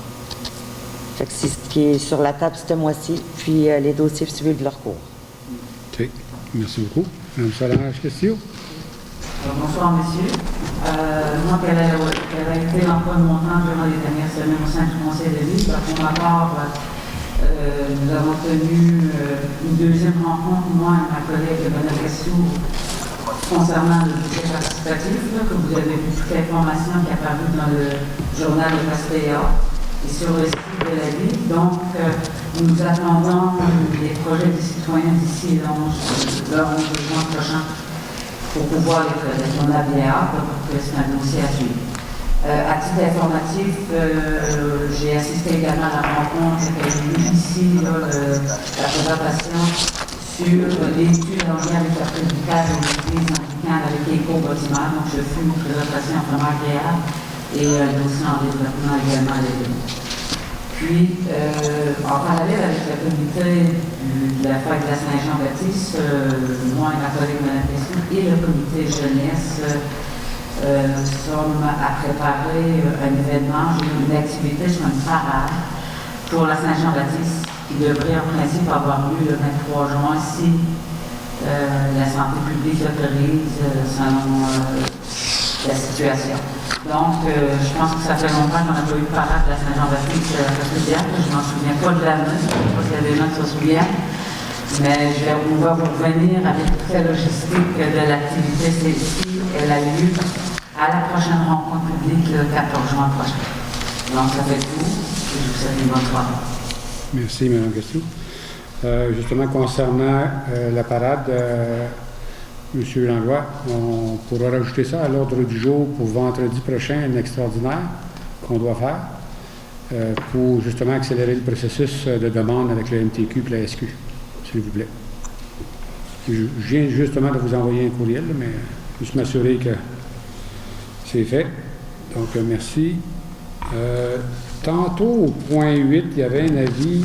Fait que c'est ce qui est sur la table ce mois-ci, puis les dossiers suivent leur cours. OK. Merci beaucoup. Mme Solange Castillo. Bonsoir, monsieur. Moi, quel a été l'emploi de mon temps durant les dernières semaines au sein du Conseil de ville? Pour ma part, nous avons tenu une deuxième rencontre, moi et ma collègue Benoît Cassou, concernant le budget participatif, que vous avez vu toute l'information qui est apparue dans le journal de PASPEA et sur le site de la ville. Donc, nous attendons les projets des citoyens d'ici le 11 juin prochain pour pouvoir les connaître. On a bien hâte, donc c'est un dossier à suivre. À titre informatif, j'ai assisté également à la rencontre qui a eu ici, la présentation sur l'étude en lien avec la prédicale et l'église anglicane avec Éco-Bâtiment. Donc, je fais une présentation vraiment agréable et un dossier en développement également à l'événement. Puis, en parallèle avec le comité de la fête de la Saint-Jean-Baptiste, moi et ma collègue Mme Pesson et le comité jeunesse, nous sommes à préparer un événement, une activité sur une parade pour la Saint-Jean-Baptiste qui devrait en principe avoir lieu le 23 juin si la santé publique l'autorise selon la situation. Donc, je pense que ça fait longtemps qu'on n'a pas eu de parade de la Saint-Jean-Baptiste à République. Je ne m'en souviens pas de l'année, je ne sais pas s'il y a des gens qui se souviennent. Mais on va vous revenir avec toute la logistique de l'activité. Celle-ci, elle a lieu à la prochaine rencontre publique le 14 juin prochain. Donc, ça fait tout. Et je vous souhaite une bonne soirée. Merci, Mme Gastou. Justement, concernant la parade, M. Langlois, on pourra rajouter ça à l'ordre du jour pour vendredi prochain, un extraordinaire qu'on doit faire pour justement accélérer le processus de demande avec le MTQ et la SQ, s'il vous plaît. Je viens justement de vous envoyer un courriel, mais juste m'assurer que c'est fait. Donc, merci. Tantôt, au point 8, il y avait un avis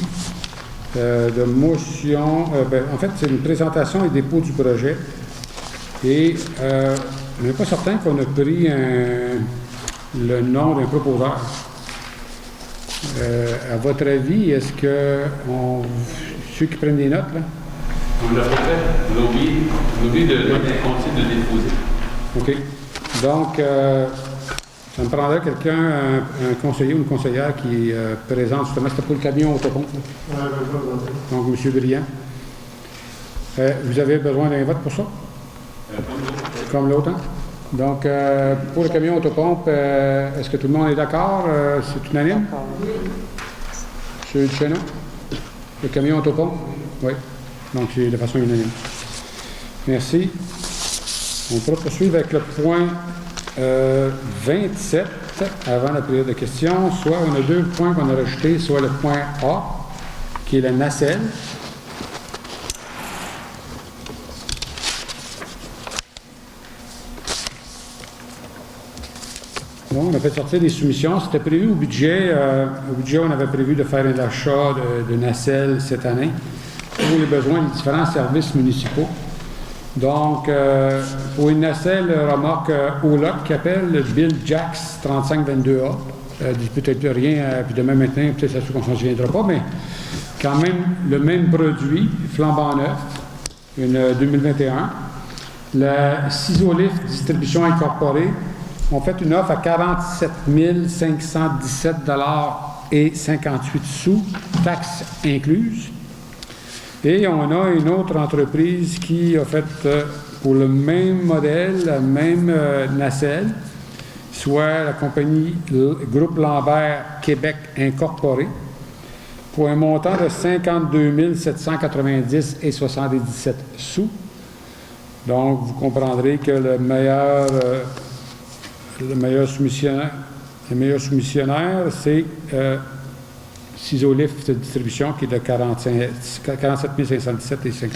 de motion. En fait, c'est une présentation et dépôt du projet. Et on n'est pas certain qu'on a pris le nom d'un proposeur. À votre avis, est-ce que ceux qui prennent des notes, là? On l'a pas fait. On a oublié de continuer de déposer. OK. Donc, ça me prendrait quelqu'un, un conseiller ou une conseillère qui présente justement, c'était pour le camion autopompe. Donc, M. Briand. Vous avez besoin d'un vote pour ça? Comme l'autre, hein? Donc, pour le camion autopompe, est-ce que tout le monde est d'accord? C'est unanime? M. Duchesneau? Le camion autopompe? Oui. Donc, c'est de façon unanime. Merci. On pourra poursuivre avec le point 27, avant la période de questions. Soit on a deux points qu'on a rajoutés, soit le point A, qui est la nacelle. Bon, on a fait sortir des soumissions. C'était prévu au budget. Au budget, on avait prévu de faire un achat de nacelles cette année pour les besoins des différents services municipaux. Donc, pour une nacelle remorque Oloc qui appelle Bill Jax 3522A, peut-être rien, puis demain matin, peut-être ça qu'on ne s'en souviendra pas, mais quand même le même produit, flambant neuf, une 2021. La Ciseaux-Lift Distribution Incorporée ont fait une offre à 47 517,58 $, taxes incluses. Et on a une autre entreprise qui a fait pour le même modèle, la même nacelle, soit la compagnie Groupe Lambert Québec Incorporé, pour un montant de 52 790,77 $. Donc, vous comprendrez que le meilleur soumissionnaire, c'est Ciseaux-Lift Distribution, qui est de 47 517,58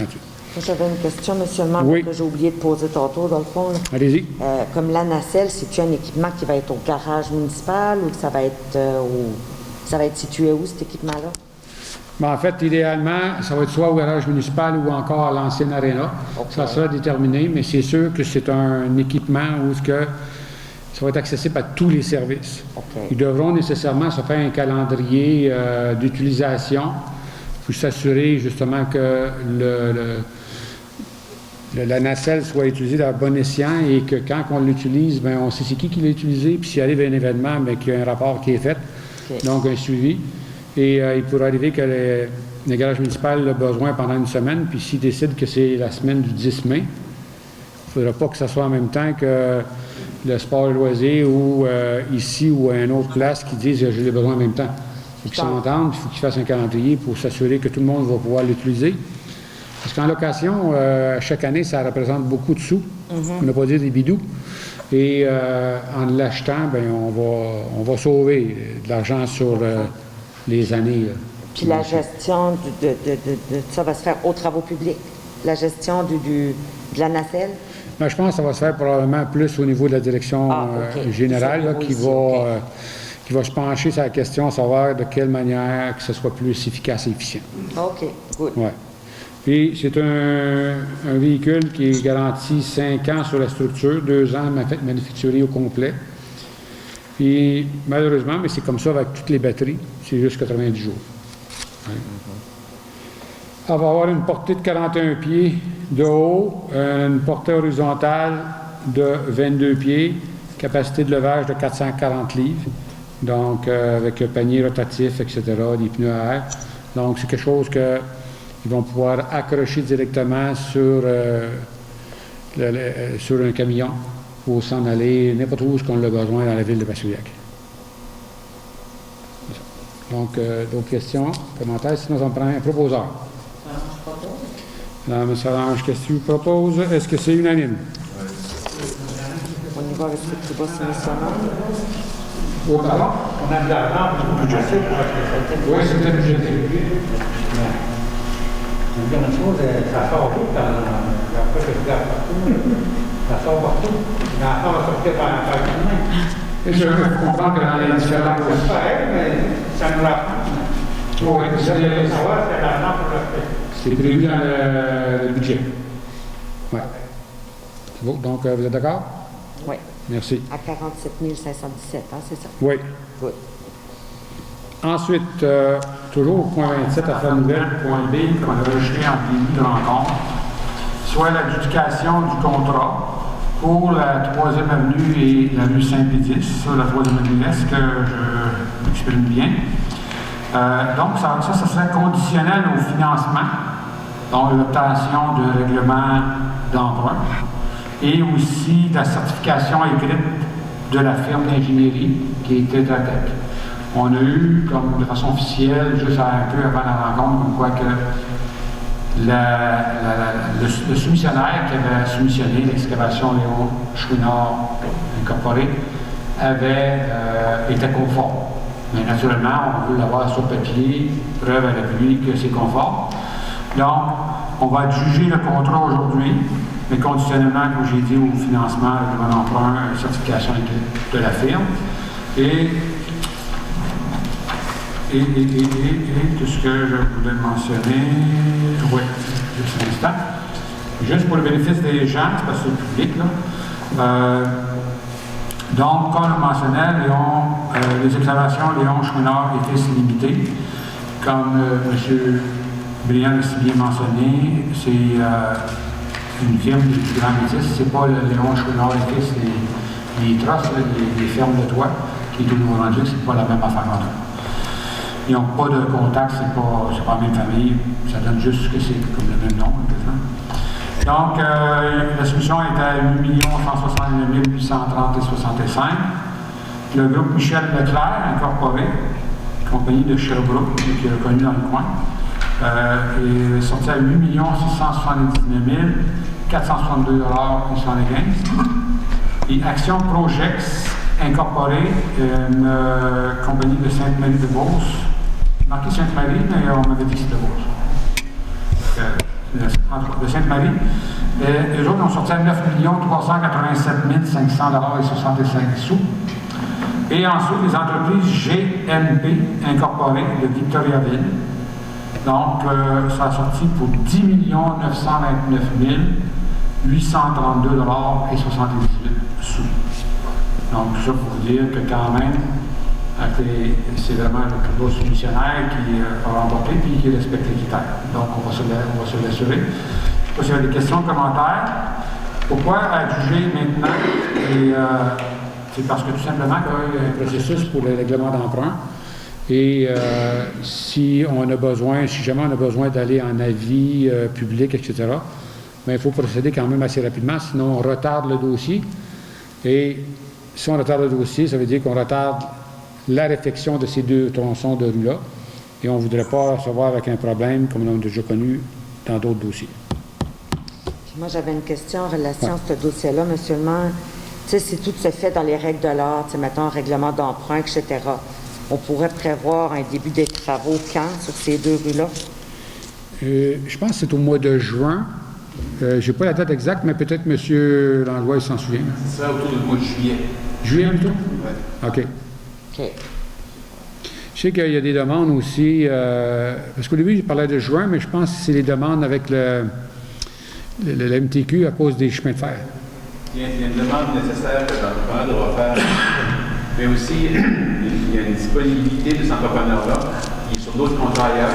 $. J'avais une question, M. le membre, oui, que j'ai oublié de poser tantôt, dans le fond. Allez-y. Comme la nacelle, c'est-tu un équipement qui va être au garage municipal ou que ça va être situé où, cet équipement-là? Ben, en fait, idéalement, ça va être soit au garage municipal ou encore à l'ancienne aréna. Okay. Ça sera déterminé, mais c'est sûr que c'est un équipement où ça va être accessible à tous les services. Okay. Ils devront nécessairement se faire un calendrier d'utilisation pour s'assurer justement que la nacelle soit utilisée à bon escient et que quand on l'utilise, ben, on sait c'est qui l'a utilisé, puis s'il arrive à un événement, ben, qu'il y a un rapport qui est fait, okay, donc un suivi. Et il pourrait arriver que le garage municipal a besoin pendant une semaine, puis s'il décide que c'est la semaine du 10 mai, il ne faudra pas que ça soit en même temps que le sport et loisir ou ici ou à une autre place qui disent j'ai besoin en même temps. Il faut qu'ils s'entendent, il faut qu'ils fassent un calendrier pour s'assurer que tout le monde va pouvoir l'utiliser. Parce qu'en location, chaque année, ça représente beaucoup de sous. On n'a pas dit des bidous. Et en l'achetant, ben, on va sauver de l'argent sur les années. Puis la gestion de ça va se faire aux travaux publics? La gestion de la nacelle? Ben, je pense que ça va se faire probablement plus au niveau de la direction générale là, qui va se pencher sur la question, savoir de quelle manière que ce soit plus efficace et efficient. OK, good. Ouais. Puis c'est un véhicule qui est garanti 5 ans sur la structure, 2 ans manufacturé au complet. Puis malheureusement, mais c'est comme ça avec toutes les batteries, c'est juste 90 jours. Ouais. Elle va avoir une portée de 41 pieds de haut, une portée horizontale de 22 pieds, capacité de levage de 440 livres, donc avec un panier rotatif, etc., des pneus à air. Donc c'est quelque chose qu'ils vont pouvoir accrocher directement sur un camion pour s'en aller n'importe où qu'on a besoin dans la ville de Passaic. Donc, d'autres questions, commentaires, sinon on prend un proposeur. Alors, M. Arrange, qu'est-ce que tu proposes? Est-ce que c'est unanime? On y va avec ce que tu vas soumissionner. Oh, pardon? On a de l'argent pour budgéter pour acheter ça. Oui, c'était budgété. Une bonne chose, ça sort vite après que je regarde partout. Ça sort partout. L'enfant va sortir par le main. Et je veux comprendre que dans les différents... C'est pareil, mais ça nous l'apprend. Oui, C'est savoir si c'est l'argent pour l'acheter. c'est prévu dans le budget. Oui. C'est bon, donc vous êtes d'accord? Oui. Merci. À 47 517, hein, c'est ça? Oui. Good. Ensuite, toujours au point 27, affaire nouvelle, point B, qu'on a rejeté en début de rencontre, soit l'adjudication du contrat pour la 3e avenue et la rue Saint-Pédis, sur la 3e avenue Est, que je m'exprime bien. Donc, ça serait conditionnel au financement, donc l'obtention de règlement d'emprunt, et aussi la certification écrite de la firme d'ingénierie qui était Tratec. On a eu, comme de façon officielle, juste un peu avant la rencontre, comme quoi que le soumissionnaire qui avait soumissionné l'excavation Léon Chouinard Incorporée était conforme. Mais naturellement, on veut l'avoir sur papier, preuve à l'appui que c'est conforme. Donc, on va juger le contrat aujourd'hui, mais conditionnellement, comme j'ai dit, au financement, règlement d'emprunt, certification de la firme. Et tout ce que je voulais mentionner, oui, juste un instant. Juste pour le bénéfice des gens, c'est parce que c'est public, là. Donc, comme on le mentionnait, les excavations Léon Chouinard et Fils Limités, comme M. Briand l'a si bien mentionné, c'est une firme du Grand Métis, c'est pas le Léon Chouinard et Fils, les trosses, les fermes de toit, qui est au Nouveau-Brunswick, c'est pas la même affaire entre eux. Ils n'ont pas de contact, c'est pas la même famille, ça donne juste que c'est comme le même nom. Donc, la solution est à 8 169 830 et 65. Le groupe Michel Leclerc, incorporé, compagnie de Sherbrooke, qui est reconnue dans le coin, est sorti à 8 679 462 et 75. Et Action Projects, incorporée, une compagnie de Sainte-Marie-de-Beauce, marqué Sainte-Marie, mais on m'avait dit que c'était Beauce. De Sainte-Marie. Eux autres ont sorti à 9 387 500 et 65 sous. Et ensuite, les entreprises GMP incorporées de Victoriaville. Donc, ça a sorti pour 10 929 832 et 78 sous. Donc, tout ça pour vous dire que quand même, c'est vraiment le plus beau soumissionnaire qui a remporté et qui respecte les critères. Donc, on va se l'assurer. Je ne sais pas s'il y a des questions, commentaires. Pourquoi adjuger maintenant? C'est parce que tout simplement qu'il y a un processus pour le règlement d'emprunt. Et si jamais on a besoin d'aller en avis public, etc., bien, il faut procéder quand même assez rapidement, sinon on retarde le dossier. Et si on retarde le dossier, ça veut dire qu'on retarde la réfection de ces 2 tronçons de rue-là, et on ne voudrait pas se voir avec un problème comme on a déjà connu dans d'autres dossiers. Puis moi, j'avais une question en relation à ce dossier-là, M. le maire. Tu sais, si tout se fait dans les règles de l'art, tu sais, mettons, règlement d'emprunt, etc., on pourrait prévoir un début des travaux quand sur ces 2 rues-là? Je pense que c'est au mois de juin. Je n'ai pas la date exacte, mais peut-être M. Langlois s'en souvient. C'est ça, autour du mois de juillet. Juillet plutôt? Oui. OK. OK. Je sais qu'il y a des demandes aussi, parce qu'au début, je parlais de juin, mais je pense que c'est les demandes avec le MTQ à cause des chemins de fer. Il y a une demande nécessaire que l'entrepreneur doit faire, mais aussi il y a une disponibilité de cet entrepreneur-là. Il est sur d'autres contrats ailleurs,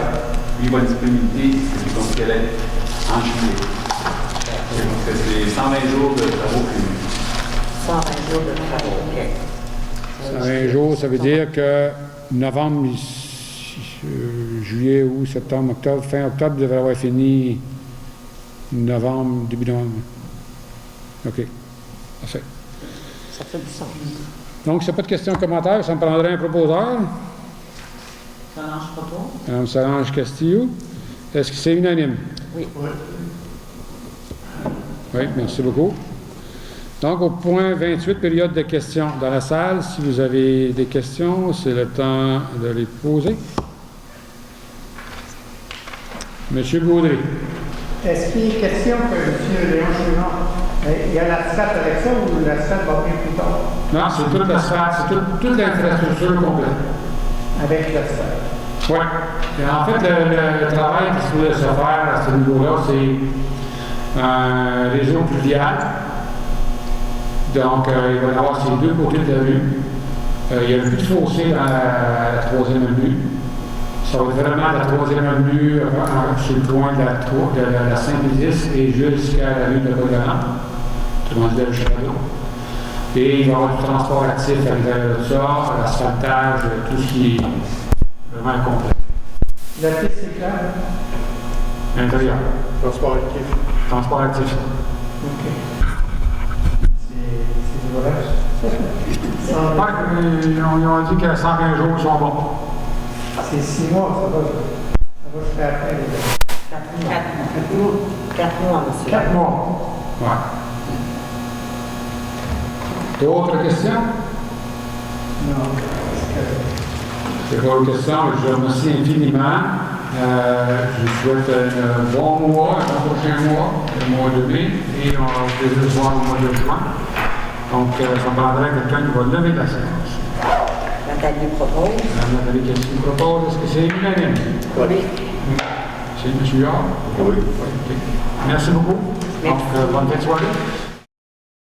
puis il voit une disponibilité, donc qu'elle est en juillet. Donc c'est 120 jours de travaux prévus. 120 jours de travaux, OK. 120 jours, ça veut dire que novembre, juillet, août, septembre, octobre, fin octobre, devrait avoir fini novembre, début novembre. OK. Parfait. Ça fait du sens. Donc, s'il n'y a pas de questions, commentaires, ça me prendrait un proposeur. Solange Proto. Mme Solange Castillo. Est-ce que c'est unanime? Oui. Oui, merci beaucoup. Donc, au point 28, période de questions dans la salle. Si vous avez des questions, c'est le temps de les poser. Monsieur Gaudry. Est-ce qu'il est question que M. Léon Chouinard, il y a l'asphalte avec ça ou l'asphalte va venir plus tard? Non, c'est toute l'asphalte, c'est toute l'infrastructure complète. Avec l'asphalte. Oui. En fait, le travail qui se voulait se faire à ce niveau-là, c'est un réseau fluvial. Donc, il va y avoir ces 2 côtés de la rue. Il n'y a plus de fossé dans la 3e avenue. Ça va être vraiment la 3e avenue sur le point de la Saint-Médis et jusqu'à la rue de Bois-Galant, tout le monde dit le Château. Et il va y avoir du transport actif à l'intérieur de ça, l'asphaltage, tout ce qui est vraiment complet. La piste cyclable? À l'intérieur. Transport actif. Transport actif. OK. C'est du vrai. Ils ont dit que 120 jours sont bons. C'est 6 mois, ça va se faire après. 4 mois, monsieur. 4 mois. Ouais. D'autres questions? Non. C'est pas une question. Je vous remercie infiniment. Je vous souhaite un bon mois, un bon prochain mois, le mois de mai, et on va vous voir au mois de juin. Donc, ça prendrait quelqu'un qui va lever la séance. Nathalie propose. Nathalie Castillo propose. Est-ce que c'est unanime? Oui. C'est M. Yard? Oui. OK. Merci beaucoup. Merci. Donc, bonne fin de soirée.